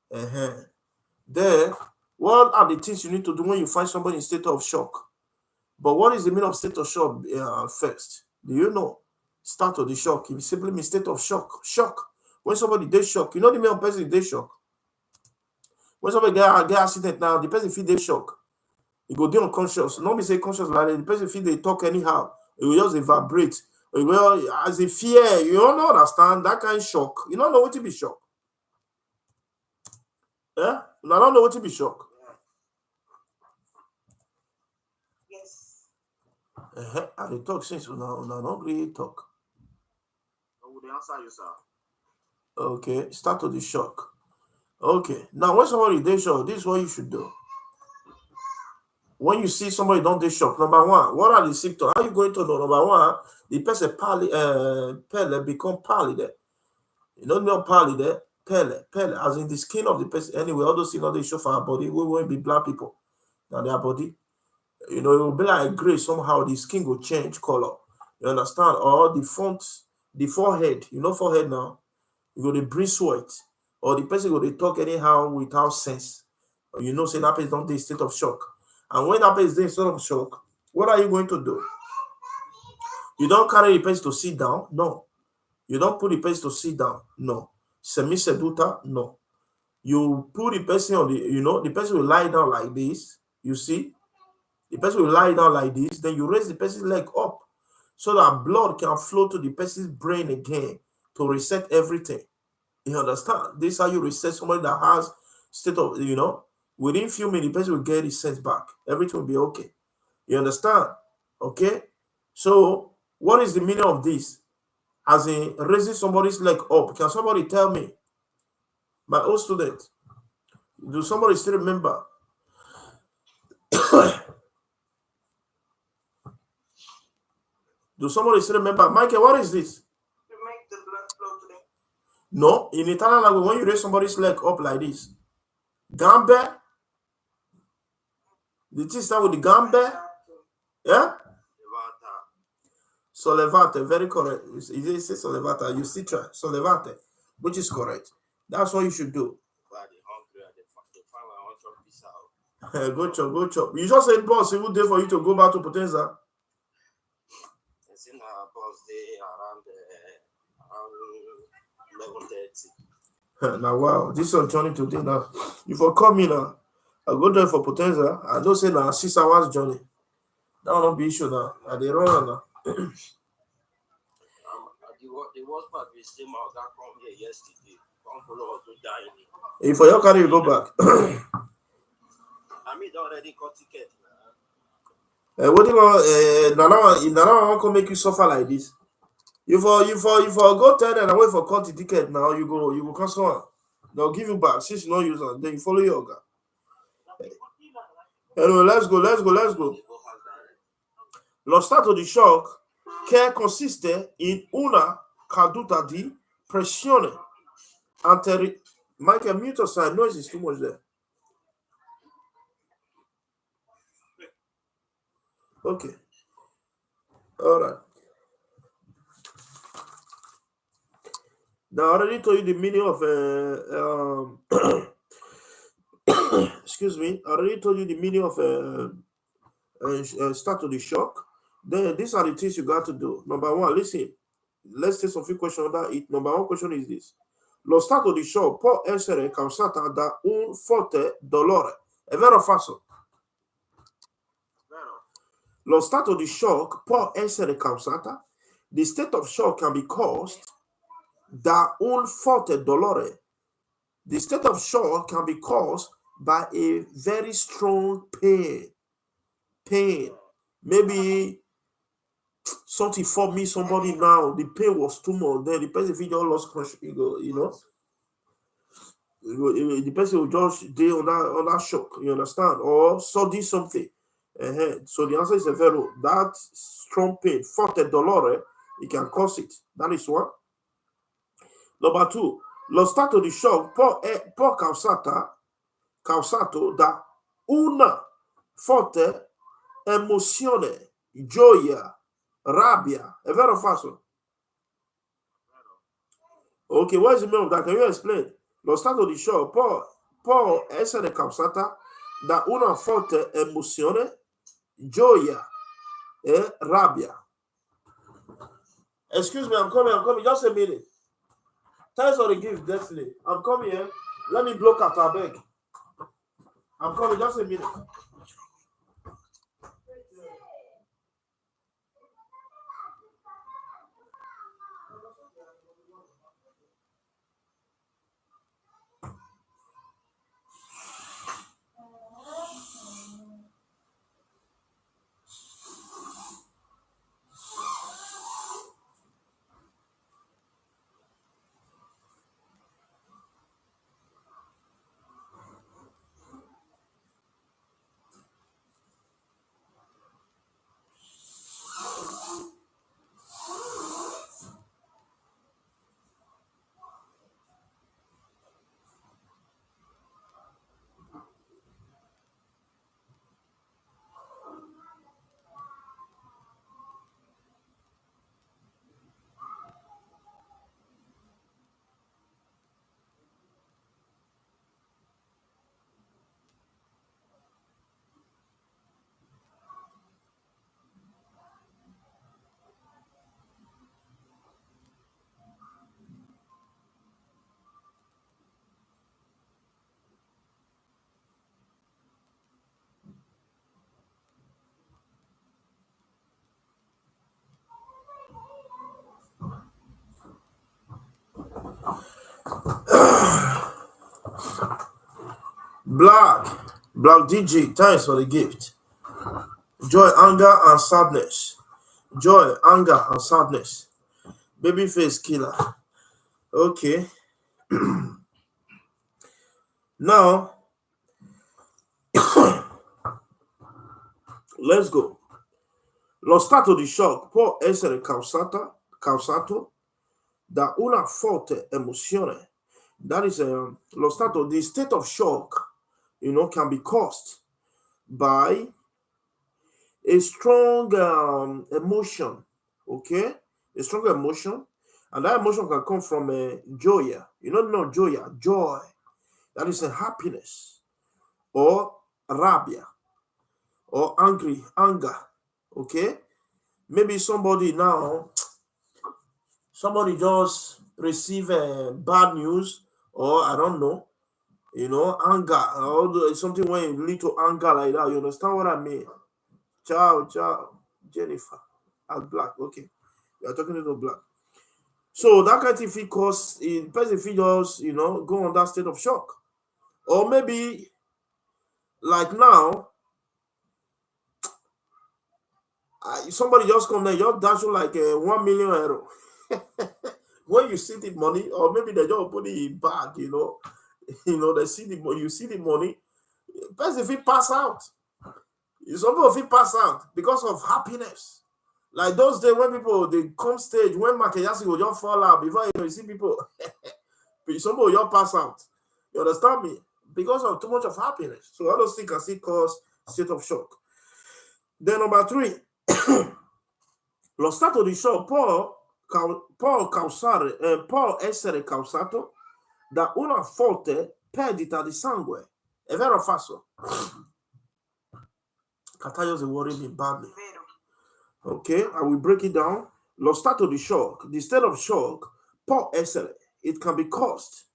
There, what are the things you need to do when you find somebody in state of shock? But what is the meaning of state of shock first? Do you know? Start of the shock. It simply means state of shock. Shock. When somebody they shock, you know the meaning of person they shock. When somebody get accident now, the person feel they shock. He go dey unconscious. Not be say conscious like that. The person feel they talk anyhow. It will just vibrate. Well, as a fear, you don't understand that kind of shock. You don't know what to be shock. Yeah? You don't know what to be shock. Yes. I dey talk since una not really talk. I would answer you, sir. Okay, start to the shock. Okay, now when somebody dey shock, this is what you should do. When you see somebody don't dey shock, number one, what are the symptoms? How are you going to know? Number one, the person pale become pallid. You know not pallid, pale, as in the skin of the person. Anyway, all those things they show for our body. We won't be black people. Now their body, you know, it will be like gray somehow. The skin will change color. You understand? Or the forehead. You know forehead now. You go to breathe sweat, or the person go to talk anyhow without sense. Or you know, say that person don't dey state of shock. And when that person is in state of shock, what are you going to do? You don't carry the person to sit down. No. You don't put the person to sit down. No. Semi-seduta. No. You put the person on the person will lie down like this. You see? The person will lie down like this. Then you raise the person's leg up so that blood can flow to the person's brain again to reset everything. You understand? This is how you reset somebody that has state of, within few minutes, the person will get his sense back. Everything will be okay. You understand? Okay? So, what is the meaning of this? As in raising somebody's leg up. Can somebody tell me? My old student, do somebody still remember? Do somebody still remember? Michael, what is this? To make the blood flow to them. No, in Italian language, when you raise somebody's leg up like this, gambe. The thing start with the gambe. Yeah? Sollevate, very correct. It say sollevate. You see, try sollevate, which is correct. That's what you should do. Go chop, go chop. You just said, boss, it would day for you to go back to Potenza. It's in our boss day around 11:30. Now, wow, this is your journey today. Now, you for come in now. I go there for Potenza. I don't say now 6 hours journey. That will not be issue now. I dey run now. The worst part is still my guy come here yesterday. Come follow us to die. If for your carry, you go back. I mean, they already got ticket. What do you want? Now I come make you suffer like this. You for go tell them and wait for cut the ticket. Now you go cancel one. They'll give you back since you no use it. Then you follow your guy. Anyway, let's go. Lo stato di shock che consiste in una caduta di pressione anteriore. Michael, mute your side. Noise is too much there. Okay. All right. Now, I already told you the meaning of excuse me. I already told you the meaning of start to the shock. Then these are the things you got to do. Number one, listen. Let's take some few questions about it. Number one question is this: lo stato di shock può essere causata da un forte dolore. È vero o falso? Lo stato di shock può essere causata. The state of shock can be caused da un forte dolore. The state of shock can be caused by a very strong pain. Maybe something for me, somebody now, the pain was too much. Then the person feel just lost conscious, the person will just be on that shock, you understand? Or sudden something. So the answer is a vero. That strong pain, forte dolore, it can cause it. That is one. Number two, lo stato di shock può causato da una forte emozione, gioia, rabbia. È vero o falso? Okay, what is the meaning of that? Can you explain? Lo stato di shock può può essere causata da una forte emozione, gioia e rabbia. Excuse me, I'm coming. Just a minute. Thanks for the gift, Destiny. I'm coming here. Let me block out our bag. I'm coming, just a minute. Black DG, thanks for the gift. Joy, anger, and sadness. Joy, anger, and sadness. Babyface killer. Okay. Now, let's go. Lo stato di shock può essere causato da una forte emozione. That is the state of shock, can be caused by a strong emotion, okay? A strong emotion, and that emotion can come from joy. Joy. That is a happiness, or rabia, or anger, okay? Maybe somebody just receive bad news, or I don't know, anger, or something when you lead to anger like that. You understand what I mean? Ciao, Jennifer. Black, okay. You're talking to Black. So that kind of thing cause person just, go on that state of shock. Or maybe like now, somebody just come there, just dash you like 1 million euro. When you see the money, or maybe they just put it in bag, they see the money, you see the money, person if pass out. Some people pass out because of happiness. Like those days when people they come stage, when Makayasi will just fall out before you see people. Some people just pass out. You understand me? Because of too much of happiness. So all those things can still cause state of shock. Then number 3, lo stato di shock può essere causato da una forte perdita di sangue. È vero o falso? Katayo's worrying me badly. Okay, I will break it down. Lo stato di shock, the state of shock, può essere, it can be caused,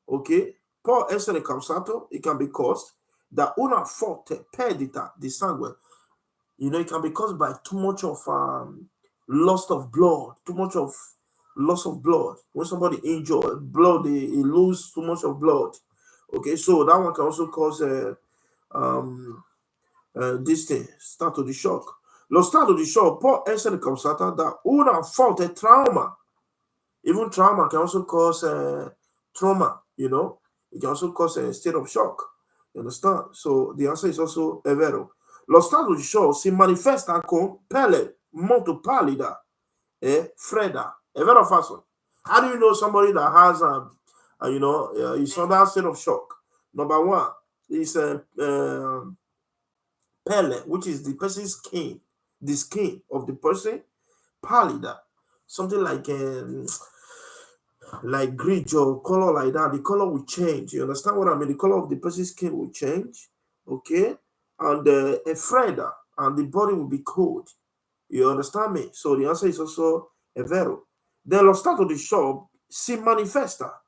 okay? Può essere causato, it can be caused da una forte perdita di sangue. It can be caused by too much of loss of blood, When somebody injured, blood, they lose too much of blood. Okay, so that one can also cause this thing, stato di shock. Lo stato di shock può essere causata da una forte trauma. Even trauma can also cause trauma, It can also cause a state of shock. You understand? So the answer is also è vero. Lo stato di shock si manifesta con pelle molto pallida e fredda. È vero o falso? How do you know somebody that has, is on that state of shock? Number 1 is pelle, which is the person's skin, the skin of the person, pallida, something like like grit or color like that, the color will change. You understand what I mean? The color of the person's skin will change, okay? And a freda, and the body will be cold. You understand me? So the answer is also è vero. Dello stato di shock si manifesta.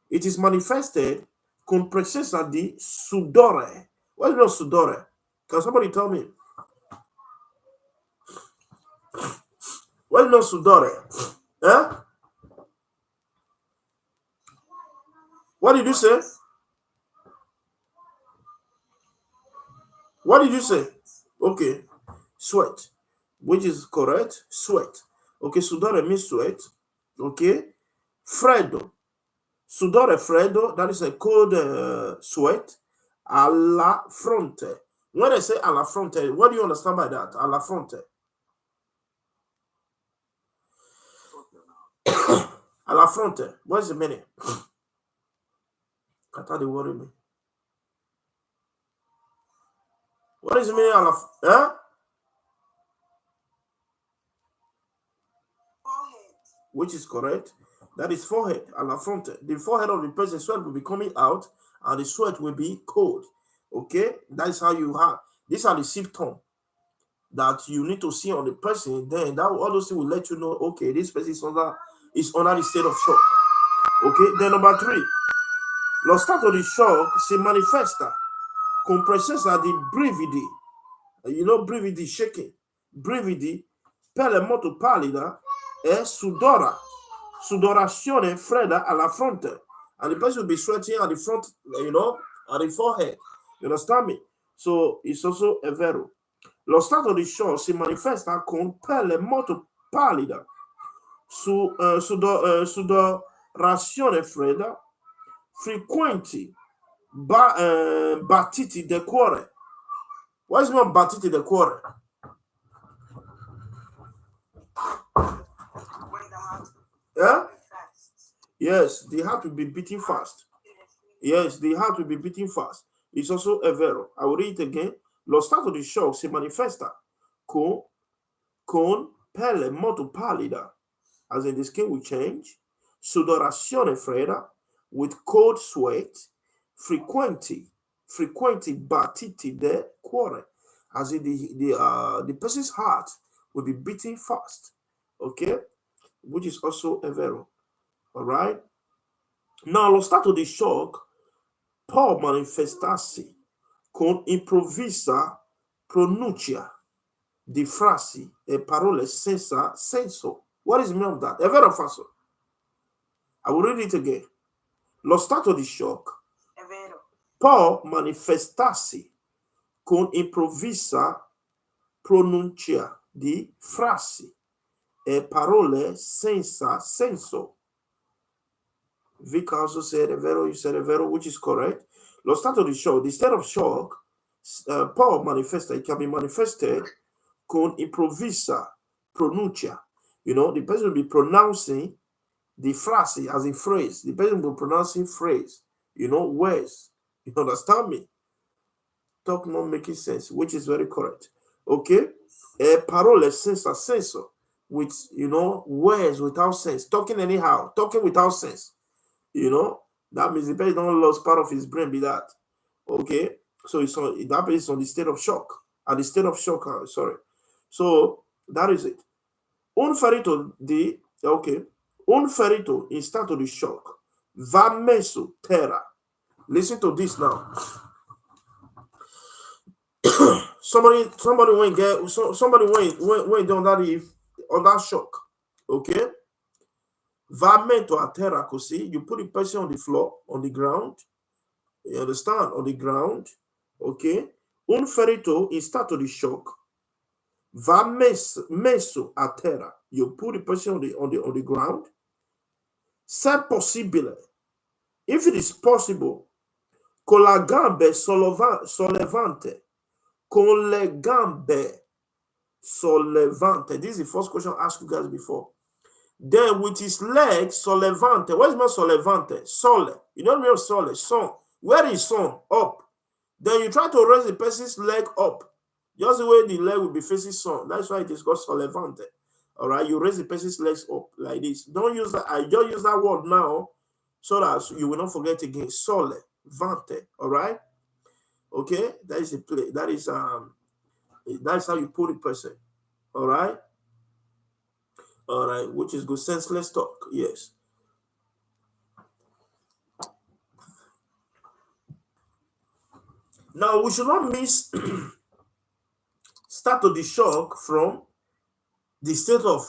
It is manifested con presenza di sudore. What is not sudore? Can somebody tell me? What is not sudore? Huh? What did you say? What did you say? Okay, sweat, which is correct. Sweat. Okay, sudore means sweat. Okay, freddo. Sudore freddo, that is a cold sweat. Alla fronte. When I say alla fronte, what do you understand by that? Alla fronte. Alla fronte. What's the meaning? I thought they worry me. What is the meaning alla Forehead. Which is correct. That is forehead, alla fronte. The forehead of the person, sweat will be coming out, and the sweat will be cold. Okay, that is how you have. These are the symptoms that you need to see on the person. Then that all those things will let you know. Okay, this person is under the state of shock. Okay, then number 3, lo stato di shock si manifesta con presenza di brividi. You know, brividi, shaking. Brividi, pelle molto pallida e sudorazione fredda alla fronte. And the person will be sweating at the front, you know, at the forehead. You understand me? So it's also è vero. Lo stato di shock si manifesta con pelle molto pallida, sudorazione fredda, frequenti battiti del cuore. What is mean battiti del cuore? When the heart Yeah? fast. Yes, the heart will be beating fast. Yes, the heart will be beating fast. It's also è vero. I will read it again. Lo stato di shock si manifesta con pelle molto pallida, as in the skin will change, sudorazione fredda, with cold sweat, frequenti battiti del cuore, as in the person's heart will be beating fast. Okay, which is also è vero. All right. Now, lo stato di shock può manifestarsi con improvvisa pronuncia di frasi e parole senza senso. What is the meaning of that? È vero o falso? I will read it again. Lo stato di shock È vero. può manifestarsi con improvvisa pronuncia di frasi e parole senza senso. Vic also said è vero, you said è vero, which is correct. Lo stato di shock, the state of shock, può manifestare, it can be manifested con improvvisa pronuncia. You know, the person will be pronouncing the phrase as in phrase. The person will be pronouncing phrase, you know, words. You understand me? Talk not making sense, which is very correct. Okay? Parole senza senso, with, you know, words without sense. Talking anyhow, talking without sense. You know, that means the person don't lose part of his brain be that. Okay? So it's on that person is on the state of shock. At the state of shock, sorry. So that is it. Un ferito in stato di shock va messo terra. Listen to this now. somebody went on that shock. Okay? Va metto a terra così. You put the person on the floor, on the ground. You understand? On the ground. Okay? Un ferito in stato di shock va messo a terra. You put the person on the ground. Se possibile, if it is possible, con la gambe sollevante, con le gambe sollevante. This is the first question I asked you guys before. Then with his legs sollevante. What is my sollevante? Sole. You know what I mean? Sole. Son. Where is son? Up. Then you try to raise the person's leg up. Just the way the leg will be facing sun. That's why it is called sollevante. All right, you raise the person's legs up like this. Don't use that. I just use that word now so that you will not forget again. Sole, vante. All right. Okay, that is the play. That's how you put the person. All right. All right, which is good senseless talk. Yes. Now we should not miss start to the shock from the state of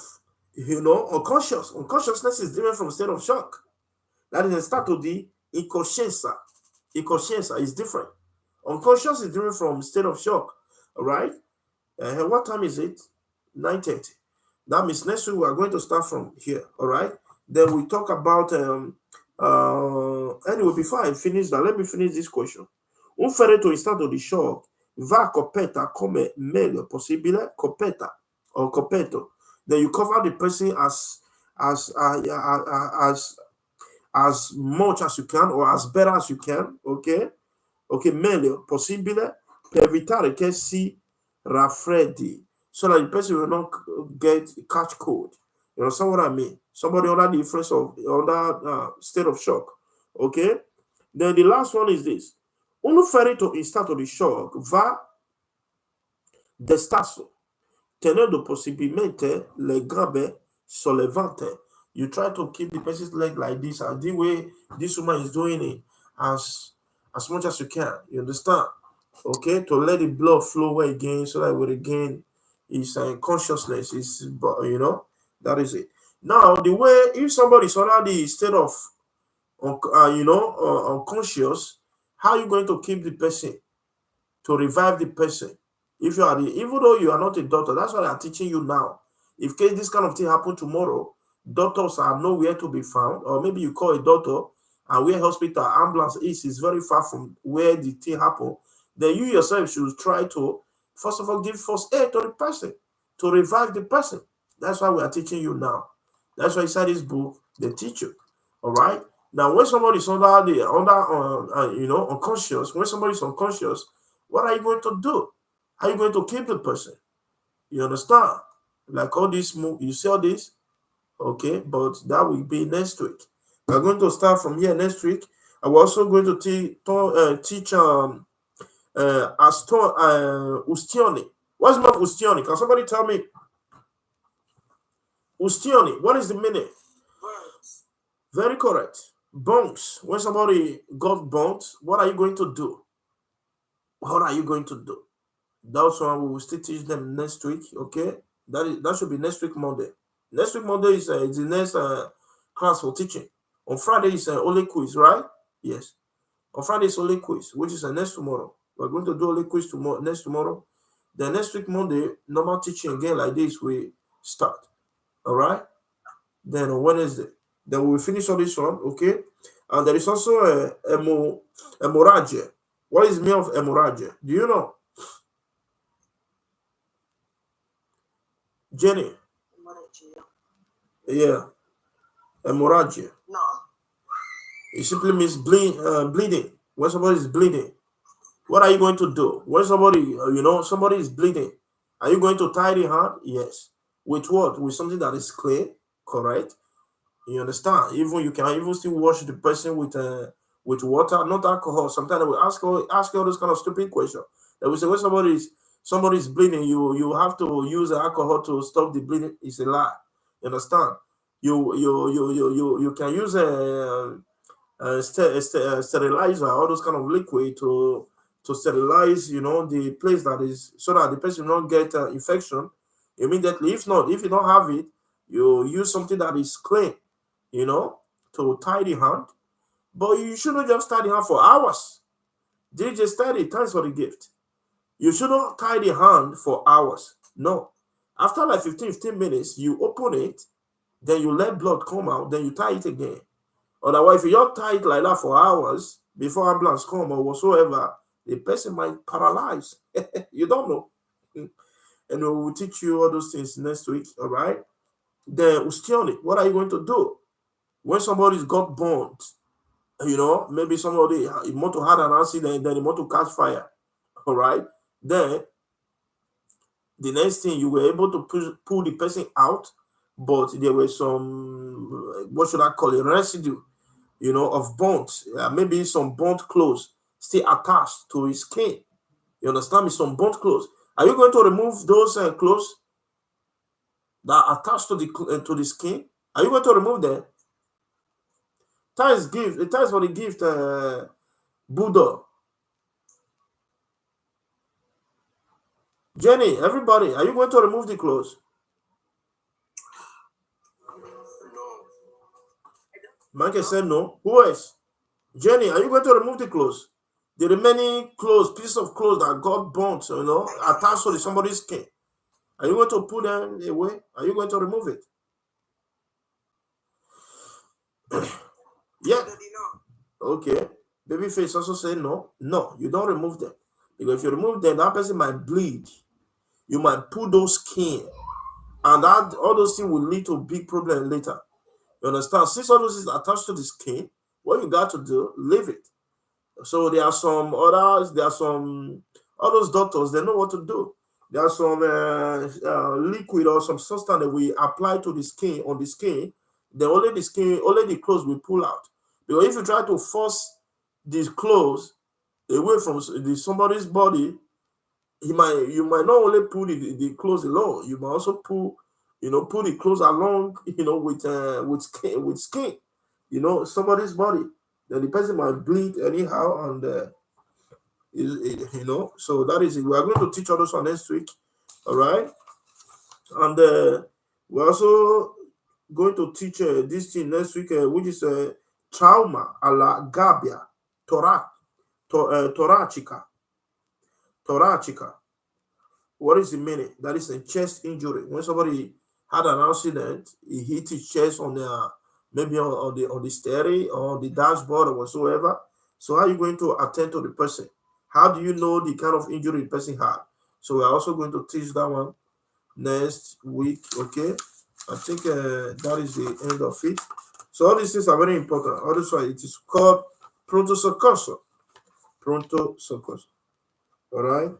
unconscious. Unconsciousness is different from state of shock. That is a start to the inconscienza. Inconscienza is different. Unconscious is different from state of shock. All right. What time is it? 9:30. That means next week we are going to start from here. All right. Then we talk about anyway, before I finish that, let me finish this question. Un feretto in stato di shock va coperta come meglio possibile, coperta or coperto. Then you cover the person as as much as you can or as better as you can, okay? Ok, meglio possibile per evitare che si raffreddi, so that the person will not catch cold. You understand what I mean? Somebody under the influence of under state of shock. Okay. Then the last one is this: un ferito in stato di shock va destasso, tenendo possibilmente le gambe sollevate. You try to keep the person's leg like this, and the way this woman is doing it, as much as you can. You understand? Okay, to let the blood flow again, so that will again is consciousness is, that is it. Now, the way if somebody is under the state of unconscious, how are you going to keep the person to revive the person? If you are even though you are not a doctor, that's what I'm teaching you now. If case this kind of thing happen tomorrow, doctors are nowhere to be found, or maybe you call a doctor and where hospital ambulance is very far from where the thing happened, then you yourself should try to first of all give first aid to the person to revive the person. That's why we are teaching you now. That's why inside this book they teach you. All right. Now, when somebody is unconscious, when somebody is unconscious, what are you going to do? How are you going to keep the person? You understand? Like all this move, you see all this? Okay, but that will be next week. We're going to start from here next week. And we're also going to teach ustioni. What's the meaning of ustioni? Can somebody tell me? Ustioni, what is the meaning? Bones. Very correct. Bones. When somebody got bones, what are you going to do? What are you going to do? That's one we will still teach them next week. Okay, that should be next week Monday. Next week Monday is the next class for teaching. On Friday is only quiz, right? Yes. On Friday is only quiz, which is next tomorrow. We're going to do only quiz next tomorrow. Then next week Monday, normal teaching again like this we start. All right. Then on Wednesday, then we will finish all this one. Okay. And there is also hemorrhagia. What is the meaning of hemorrhagia? Do you know? Jenny? Yeah. Hemorrhagia. No. It simply means bleeding. When somebody is bleeding, what are you going to do? When somebody, somebody is bleeding, are you going to tie the hand? Yes. With what? With something that is clear, correct? You understand? Even you can even still wash the person with water, not alcohol. Sometimes we ask all those kind of stupid questions. That we say when somebody is bleeding, you have to use alcohol to stop the bleeding. It's a lie. You understand? You can use a sterilizer, all those kind of liquid to sterilize, the place that is, so that the person will not get infection immediately. If not, if you don't have it, you use something that is clean, to tie the hand. But you shouldn't just tie the hand for hours. DJ study, thanks for the gift. You shouldn't tie the hand for hours. No. After like 15 minutes, you open it, then you let blood come out, then you tie it again. Otherwise, if you just tie it like that for hours before ambulance come or whatsoever, the person might paralyze. You don't know. And we will teach you all those things next week, all right? Then ustioni, what are you going to do? When somebody's got burned, maybe somebody, you want to have an accident, then you want to catch fire, all right? Then the next thing, you were able to pull the person out but there were some, what should I call it, residue, of bones. Maybe some burnt clothes still attached to his skin. You understand me? Some burnt clothes. Are you going to remove those clothes that are attached to the skin? Are you going to remove them? Thanks gift. Thanks for the gift, Buddha. Jenny, everybody, are you going to remove the clothes? No. Michael said no. Who else? Jenny, are you going to remove the clothes? The remaining clothes, pieces of clothes that got burnt, attached to somebody's skin. Are you going to put them away? Are you going to remove it? Yeah. Okay. Babyface also say no. No, you don't remove them. Because if you remove them, that person might bleed. You might pull those skin. And that all those things will lead to a big problem later. You understand? Since all those things are attached to the skin, what you got to do, leave it. So there are some all those doctors, they know what to do. There are some liquid or some substance that we apply to the skin, on the skin, then only the clothes will pull out. Because if you try to force these clothes away from somebody's body, you might not only pull the clothes alone, you might also pull the clothes along, with skin, somebody's body. Then the person might bleed anyhow, and so that is it. We are going to teach others on next week, all right? And we're also going to teach this thing next week, which is trauma alla gabbia thoracica. What is the meaning? That is a chest injury. When somebody had an accident, he hit his chest on the maybe on the steering or the dashboard or whatsoever. So how are you going to attend to the person? How do you know the kind of injury the person had? So we're also going to teach that one next week. Okay, I think that is the end of it. So all these things are very important. All this why it is called pronto soccorso. Pronto soccorso. All right.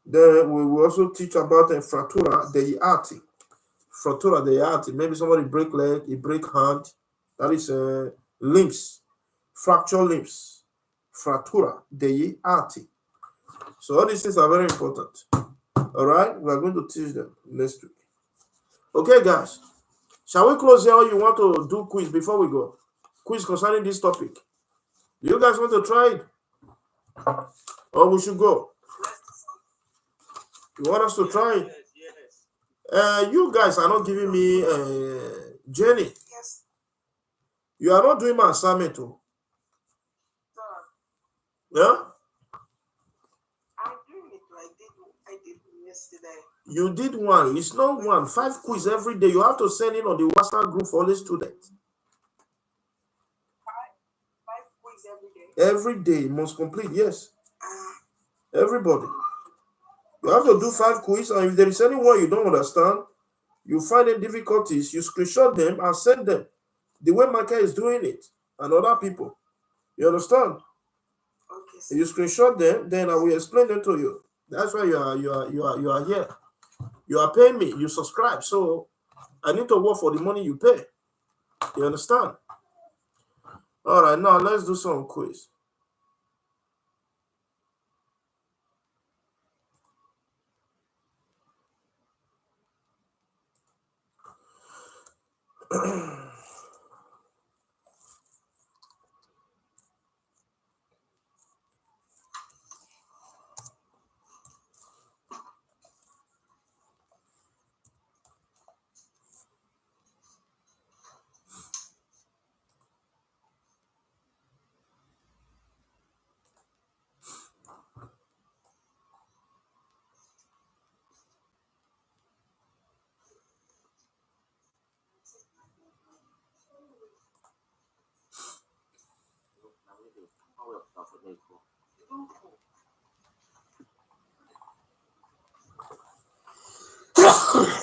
Then we will also teach about frattura degli arti. Frattura degli arti. Maybe somebody break leg, he break hand. That is limbs, fracture limbs. Frattura degli arti. So all these things are very important. All right, we are going to teach them next week. Okay, guys. Shall we close here, or you want to do quiz before we go? Quiz concerning this topic. Do you guys want to try it? Or we should go? You want us to try it? Yes. You guys are not giving me Jenny. Yes. You are not doing my assignment too. Yeah? I'm doing it. I did yesterday. You did one. It's not one. 5 quiz every day. You have to send it on the WhatsApp group for all the students. 5 quiz every day. Every day must complete. Yes. Everybody. You have to do 5 quiz, and if there is anyone you don't understand, you find any difficulties, you screenshot them and send them the way Micah is doing it and other people. You understand? Okay. If you screenshot them, then I will explain them to you. That's why you are here. You are paying me. You subscribe, so I need to work for the money you pay. You understand? All right, now let's do some quiz.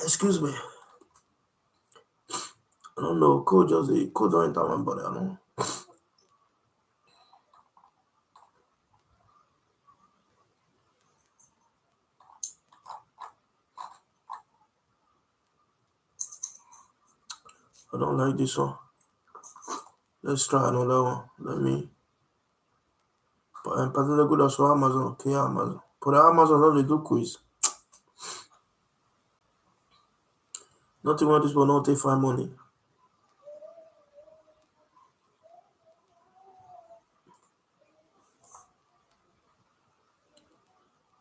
Excuse me. I don't know. Code don't enter my body. I don't know. I don't like this one. Let's try another one. Let me. Particularly good as Amazon. Okay, Amazon. For the Amazon, don't they do quiz? Nothing want this will not take 5 money.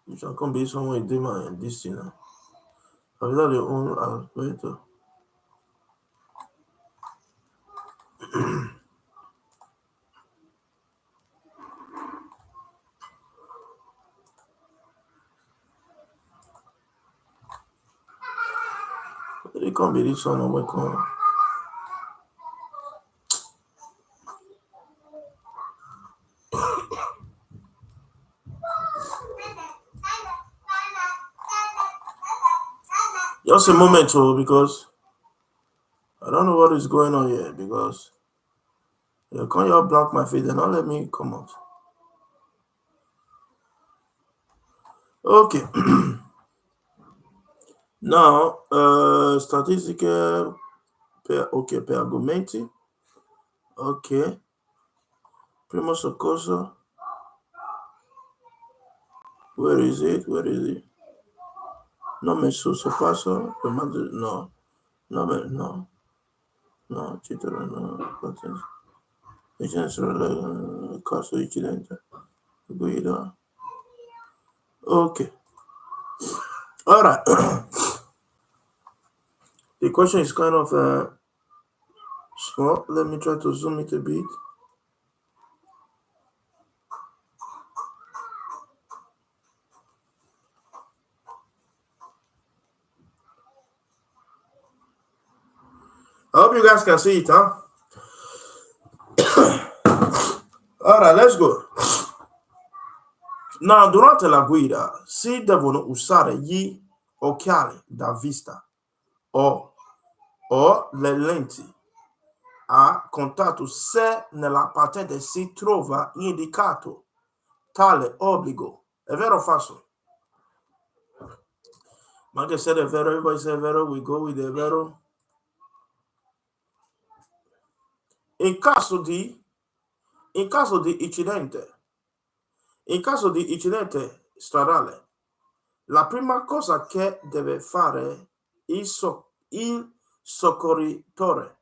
You shall come be somewhere in my this thing now. I've got the own wait. It can't be this one. I'm come. Just a moment, because I don't know what is going on here. Because you can't just block my face and not let me come out. Okay. Now, statistical per argomenti. Okay. Primo soccorso. Where is it? Where is it? No me soccorso. No. No. No, titolo no. Patente. Caso incidente. Guida. Okay. All right. The question is kind of small. Let me try to zoom it a bit. I hope you guys can see it, huh? All right, let's go. Now, durante la guida si devono usare gli occhiali da vista o le lenti a contatto se nella patente si trova indicato tale obbligo. È vero o falso? Ma anche se è vero, everybody say vero, we go with the vero. In caso di incidente stradale, la prima cosa che deve fare il soccorritore,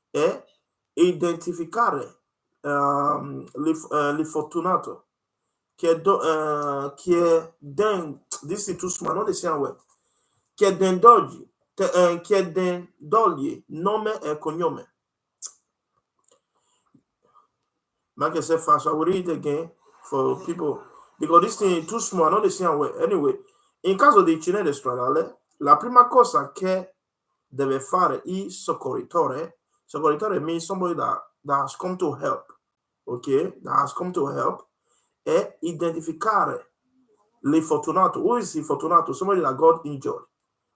è identificare l'infortunato che this is too small, non diciamo well, che dendogli nome e cognome. Like I said fast, I will read it again for people because this thing is too small, not the same way. Anyway, in caso di incidente stradale, la prima cosa che deve fare il soccorritore means somebody that has come to help, okay, that has come to help, è identificare l'infortunato. Who is infortunato? Somebody that got injured,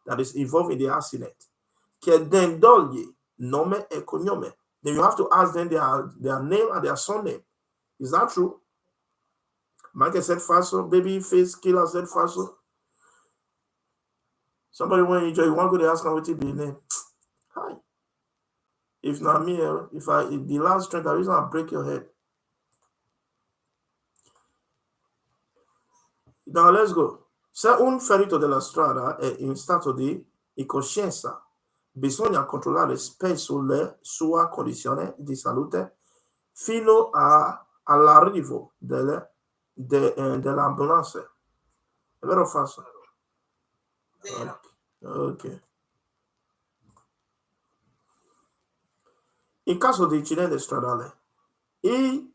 that is involved in the accident. Che dendogli nome e cognome. Then you have to ask them their name and their surname. Is that true? Michael said falso. Baby face killer said falso. Somebody want to enjoy, you want to go to ask them what it be name. Hi. If not me, if the last strength, the reason I break your head. Now let's go. Se un ferito della strada è in stato di incoscienza, bisogna controllare spesso la sua condizione di salute fino all'arrivo dell'ambulanza. È vero o falso? Ok. In caso di incidente stradale, il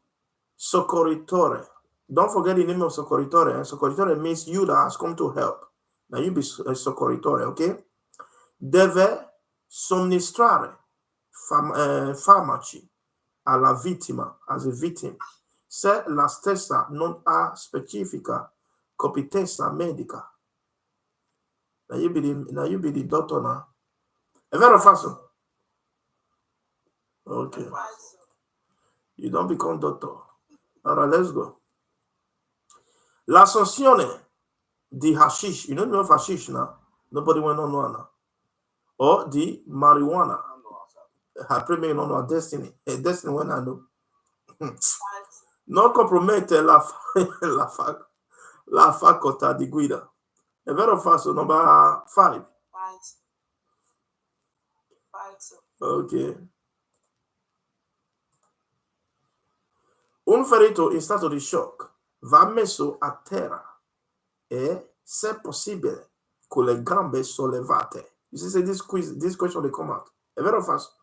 soccorritore, don't forget the name of soccorritore. Soccorritore means you that has come to help. Now you be a soccorritore, ok? Deve somministrare farmaci alla vittima, as a victim, se la stessa non ha specifica competenza medica. Now you be the doctor now. È vero o falso? Okay. You don't become doctor. All right, let's go. L'assunzione di hashish. You don't know hashish now. Nobody will know now. o di marijuana. Primo non ho destiny. E destiny when I know. Non compromette la facoltà di guida. È vero o falso? Number 5. Ok. Un ferito in stato di shock va messo a terra e, se possibile, con le gambe sollevate. You see, this question will come out. È vero o falso?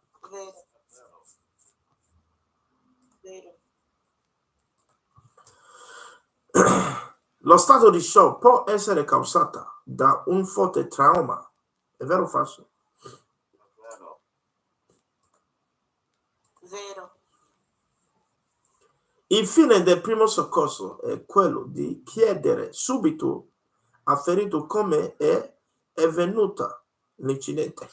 Lo stato di shock può essere causato da un forte trauma. È vero o falso? Vero. Il fine del primo soccorso è quello di chiedere subito al ferito come è avvenuta l'incidente.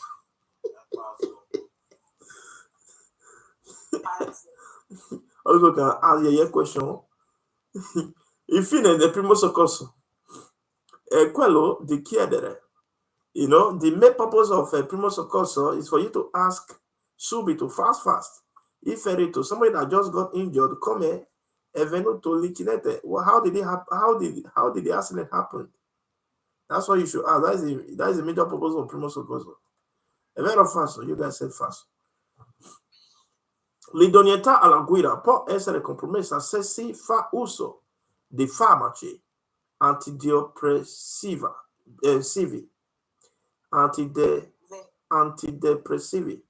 Also can ask a question. Il fine del primo soccorso è quello di chiedere. You know, the main purpose of a primo soccorso is for you to ask subito, fast. If ferito, somebody that just got injured, come è venuto l'incidente. Well, how did it happen? How did the accident happen? That's what you should ask. That is the major purpose of primo soccorso. È vero o falso? You guys said falso. L'idoneità alla guida può essere compromessa se si fa uso di farmaci antidepressivi, antidepressivi,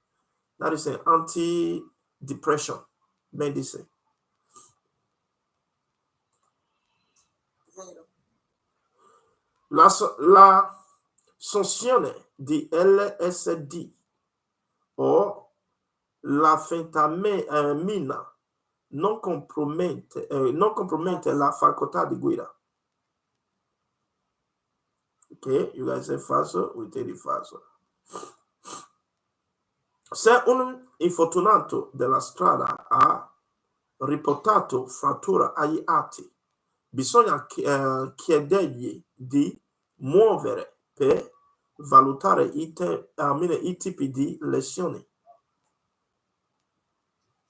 that is anti-depression medicine. La assunzione di LSD o la fentamina non compromette la facoltà di guida. Ok, you guys say falso, we take it falso. Se un infortunato della strada ha riportato frattura agli atti, bisogna chiedergli di muovere per valutare i tipi di lesioni.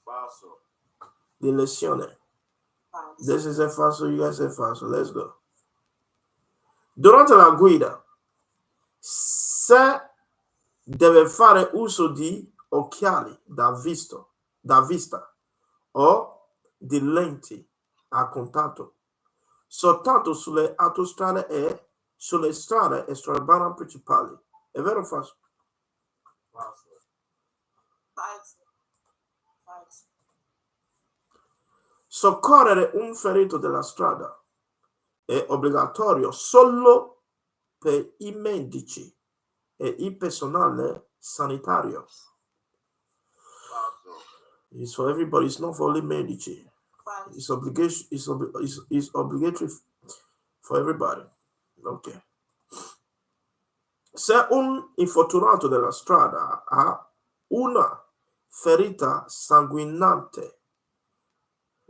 Falso. Di lesione. This is a falso, you guys say falso. Let's go. Durante la guida, se deve fare uso di occhiali da vista o di lenti a contatto, soltanto sulle autostrade e sulle strade extraurbane principali. È vero o falso? Falso. Soccorrere un ferito della strada è obbligatorio solo per i medici e il personale sanitario. Falso. It's for everybody, it's not for only medici. It's obligatory for everybody. Ok. Se un infortunato della strada ha una ferita sanguinante,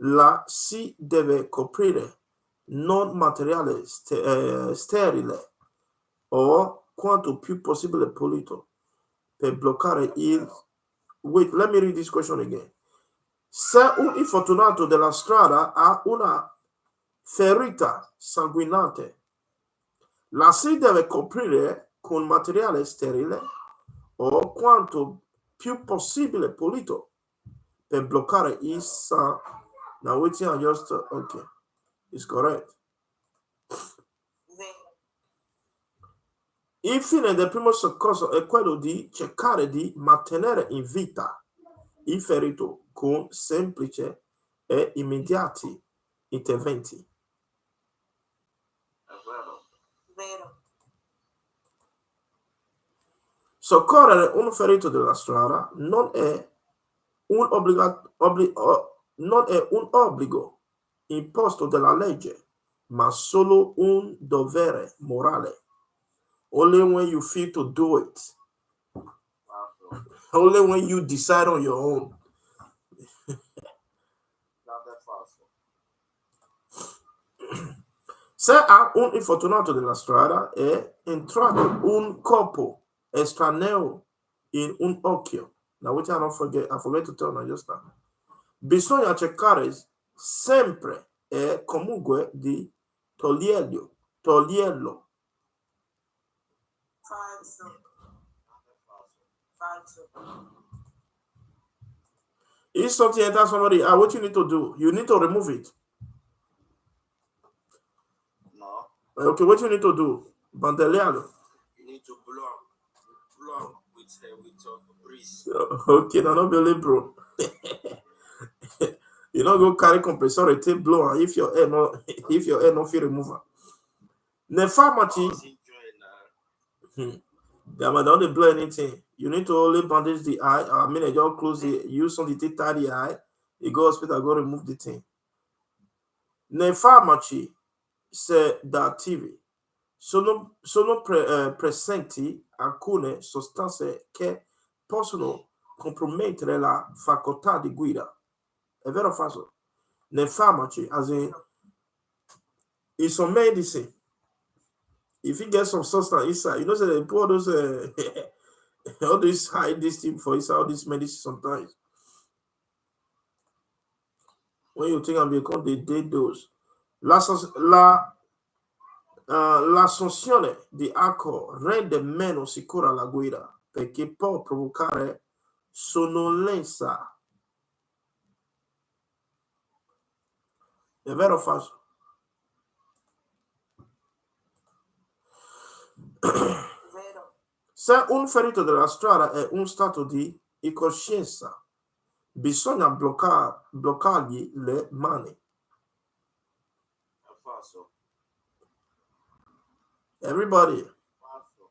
la si deve coprire non materiale sterile o quanto più possibile pulito per bloccare il... Wait, let me read this question again. Se un infortunato della strada ha una ferita sanguinante, la si deve coprire con materiale sterile o quanto più possibile pulito per bloccare il sangue. Now waiting on just okay, it's correct. Il fine del primo soccorso è quello di cercare di mantenere in vita il ferito con semplici e immediati interventi. Vero. Soccorrere un ferito della strada non è un obbligo imposto dalla legge, ma solo un dovere morale. Only when you feel to do it. Only when you decide on your own. Not that falso. Se a un infortunato della strada è entrato un corpo estraneo in un occhio. Now, which I forget to tell you just now. Bisogna cercare sempre e comunque di toglierlo. If something enters somebody, what you need to do? You need to remove it. No. Okay, what you need to do? Bandelearlo. You need to blow with breeze. Okay, now not be bro. You don't go carry compressor tape blow if your air no feel remover. Ne pharmacy. Yeah, but don't blow anything. You need to only bandage the eye. I mean, just close the use on the tape tie the eye. You go hospital, go remove the thing. Ne farmaci sedativi sono presenti alcune sostanze che possono compromettere la facoltà di guida. È vero o falso? Nei farmaci, as in some medicine, if you get some substance inside, you know, they pour those all this hide this thing for inside all this medicine sometimes. When you think I'm become the dead dose. L'assunzione di alcol rende meno sicura la guida perché può provocare sonnolenza. È vero o falso? Se un ferito della strada è un stato di incoscienza, bisogna bloccargli le mani. È falso. Everybody. Falso.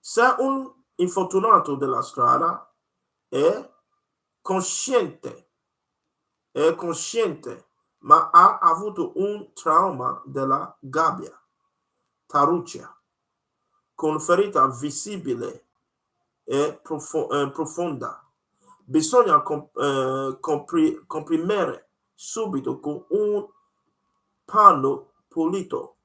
Se un infortunato della strada è cosciente, ma ha avuto un trauma della gabbia, taruccia, con ferita visibile e profonda, bisogna comprimere subito con un panno pulito.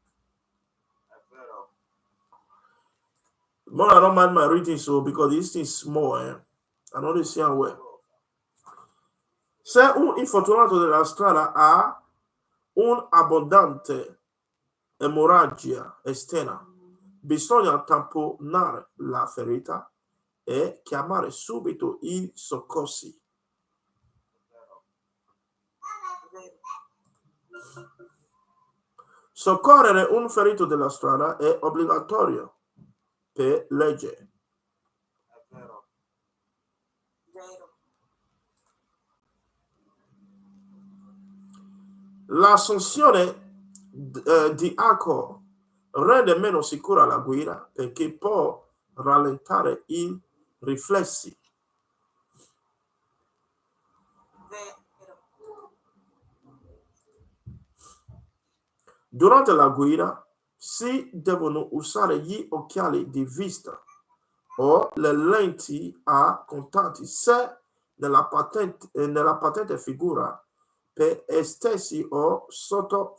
But I don't mind my reading so because this thing is small. I know this young well. Se un infortunato della strada ha un'abbondante emorragia esterna, bisogna tamponare la ferita e chiamare subito i soccorsi. Soccorrere un ferito della strada è obbligatorio per legge. L'assunzione di alcol rende meno sicura la guida perché può rallentare i riflessi. Durante la guida si devono usare gli occhiali di vista o le lenti a contatto se nella patente figura per estesi o sotto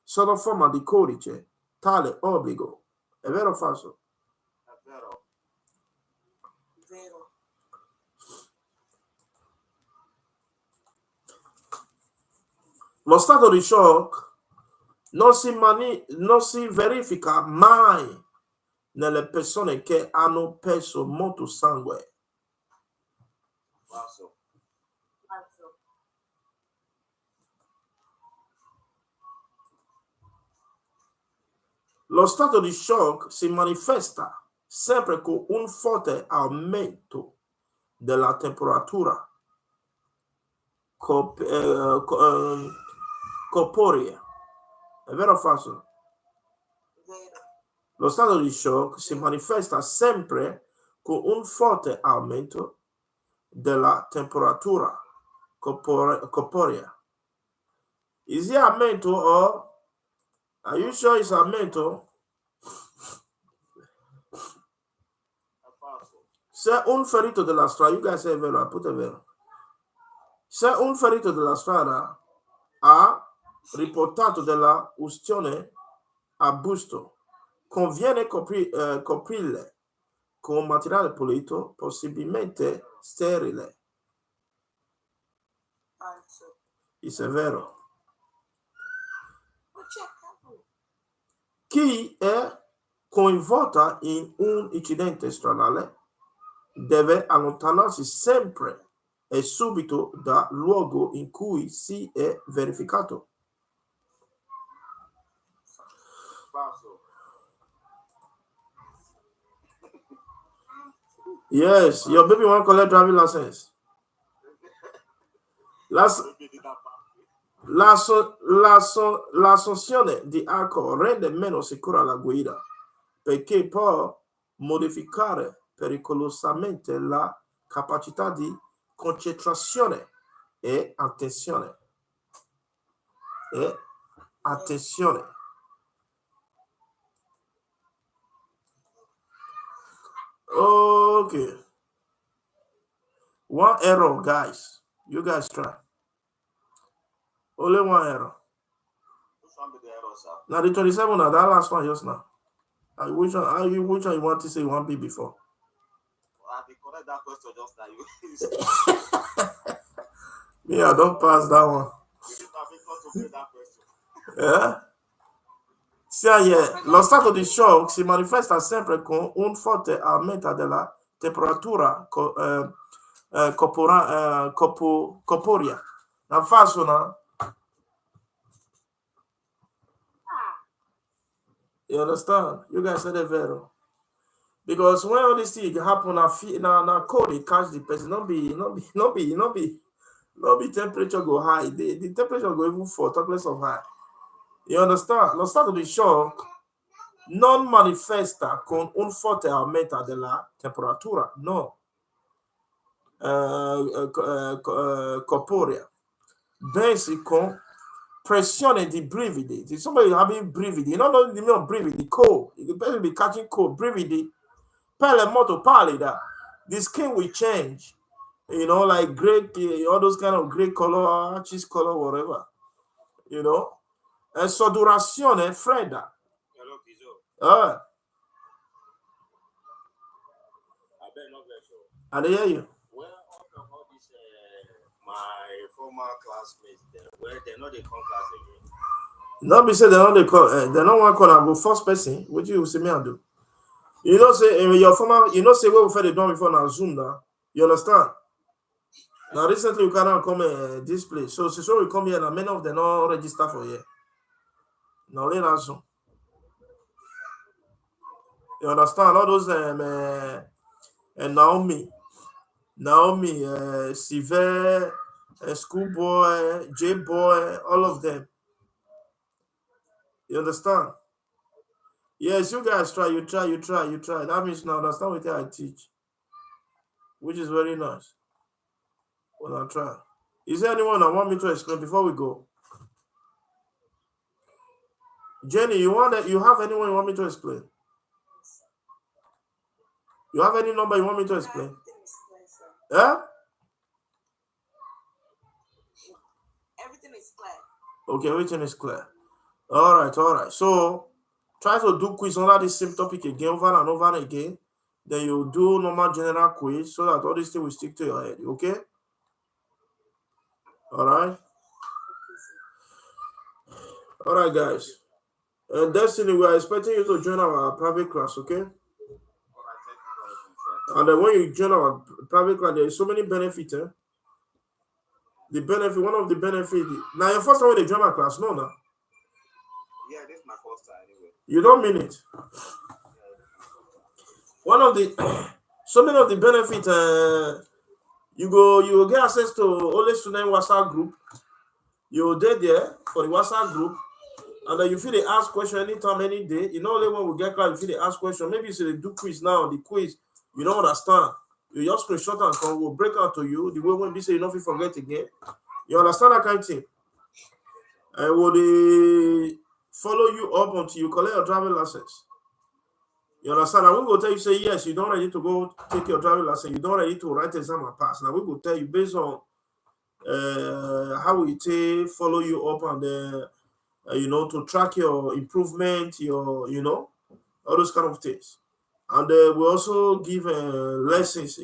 forma di codice tale obbligo. È vero o falso? È vero. Vero. Lo stato di shock non si verifica mai nelle persone che hanno perso molto sangue. Falso. Falso. Lo stato di shock si manifesta sempre con un forte aumento della temperatura corporea. È vero o falso? Vero. Lo stato di shock si manifesta sempre con un forte aumento della temperatura corporea. Is it aumento or are you sure it's aumento? È falso. Se un ferito della strada, you guys say vero, I put it vero. Se un ferito della strada ha riportato della ustione a busto conviene coprirle con materiale pulito, possibilmente sterile. È vero. Chi è coinvolta in un incidente stradale deve allontanarsi sempre e subito dal luogo in cui si è verificato. Yes, your baby won't collect driving license. L'assunzione di alcol rende meno sicura la guida perché può modificare pericolosamente la capacità di concentrazione e attenzione. Okay. One error, guys. You guys try. Only one error. Now the 27 now, that last one just now. Which one you want to say you want to be before? I correct that question just now. Me, I don't pass that one. Yeah. Lo stato di shock si manifesta sempre con un forte aumento della temperatura corporea. Non faccio, no? You understand? You guys said it vero. Because when all these things happen, now cold catch the person. Not be temperature go high. The temperature go even fall, talk less of high. You understand? Lo stato di shock non manifesta con un forte aumento della temperatura, no. Corporea, bensì con pressione di brividi. If somebody having brividi, you don't know the meaning of brividi, cold. You can be catching cold, brividi, pelle molto pallida. The skin will change, you know, like gray, all those kind of gray color, cheese color, whatever, you know. E sudorazione fredda. Hello, Kizo. I bet not very sure. I hear you. Well, all this, my former classmates, they're not the come class again. Not be say they don't call. They don't want to call and go first person. What you see me and do? You know say your former. You know say what we fed they done before now Zoom now. You understand? Now recently we cannot come this place. So we come here and many of them not register for here. Now they not Zoom. You understand? All those Naomi, Sive, Schoolboy, J-Boy, all of them. You understand? Yes, you guys try. You try. That means now understand what I teach, which is very nice. Well, I'll try. Is there anyone that want me to explain before we go? Jenny, you have anyone you want me to explain? You have any number you want me to explain? Yeah? Everything is clear. Okay, everything is clear. All right. So try to do quiz under the same topic again, over and over again. Then you do normal general quiz so that all these things will stick to your head. Okay? All right, guys. Destiny, we are expecting you to join our private class, okay? And then when you join our private class, there is so many benefits. One of the benefits. Now, your first time when they join my class, no? Yeah, this is my first time anyway. You don't mean it. So many of the benefits, you will get access to only student WhatsApp group. You're there for the WhatsApp group. And then you feel they ask question anytime, any day. You know, only when we get class, you feel they ask question. Maybe you say they do quiz now, the quiz, you don't understand. You just screenshot and come, we'll break out to you. The way when they say you don't forget again. You understand that kind of thing? And will they follow you up until you collect your driving license? You understand? And we will tell you, say, yes, you don't ready to go take your driving license. You don't ready to write exam and pass. Now we will tell you based on how we take, follow you up and to track your improvement, your all those kind of things. And we also give lessons,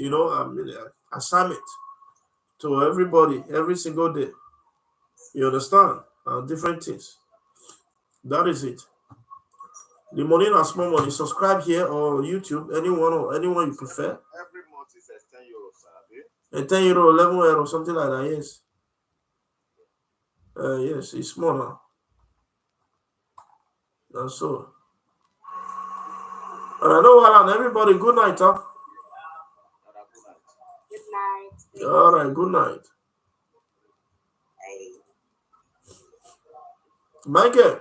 assignment to everybody every single day. You understand? Different things. That is it. The money and small money. Subscribe here or YouTube, anyone you prefer. Every month is 10 euros, Sabi. And 10 euro, 11 euro, something like that. Yes. Yes, it's small now. And so. And I know, Alan, everybody, good night, huh? Good night. All right, good night. Hey. Michael.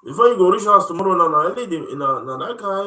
Before you go reach us tomorrow, now, that guy.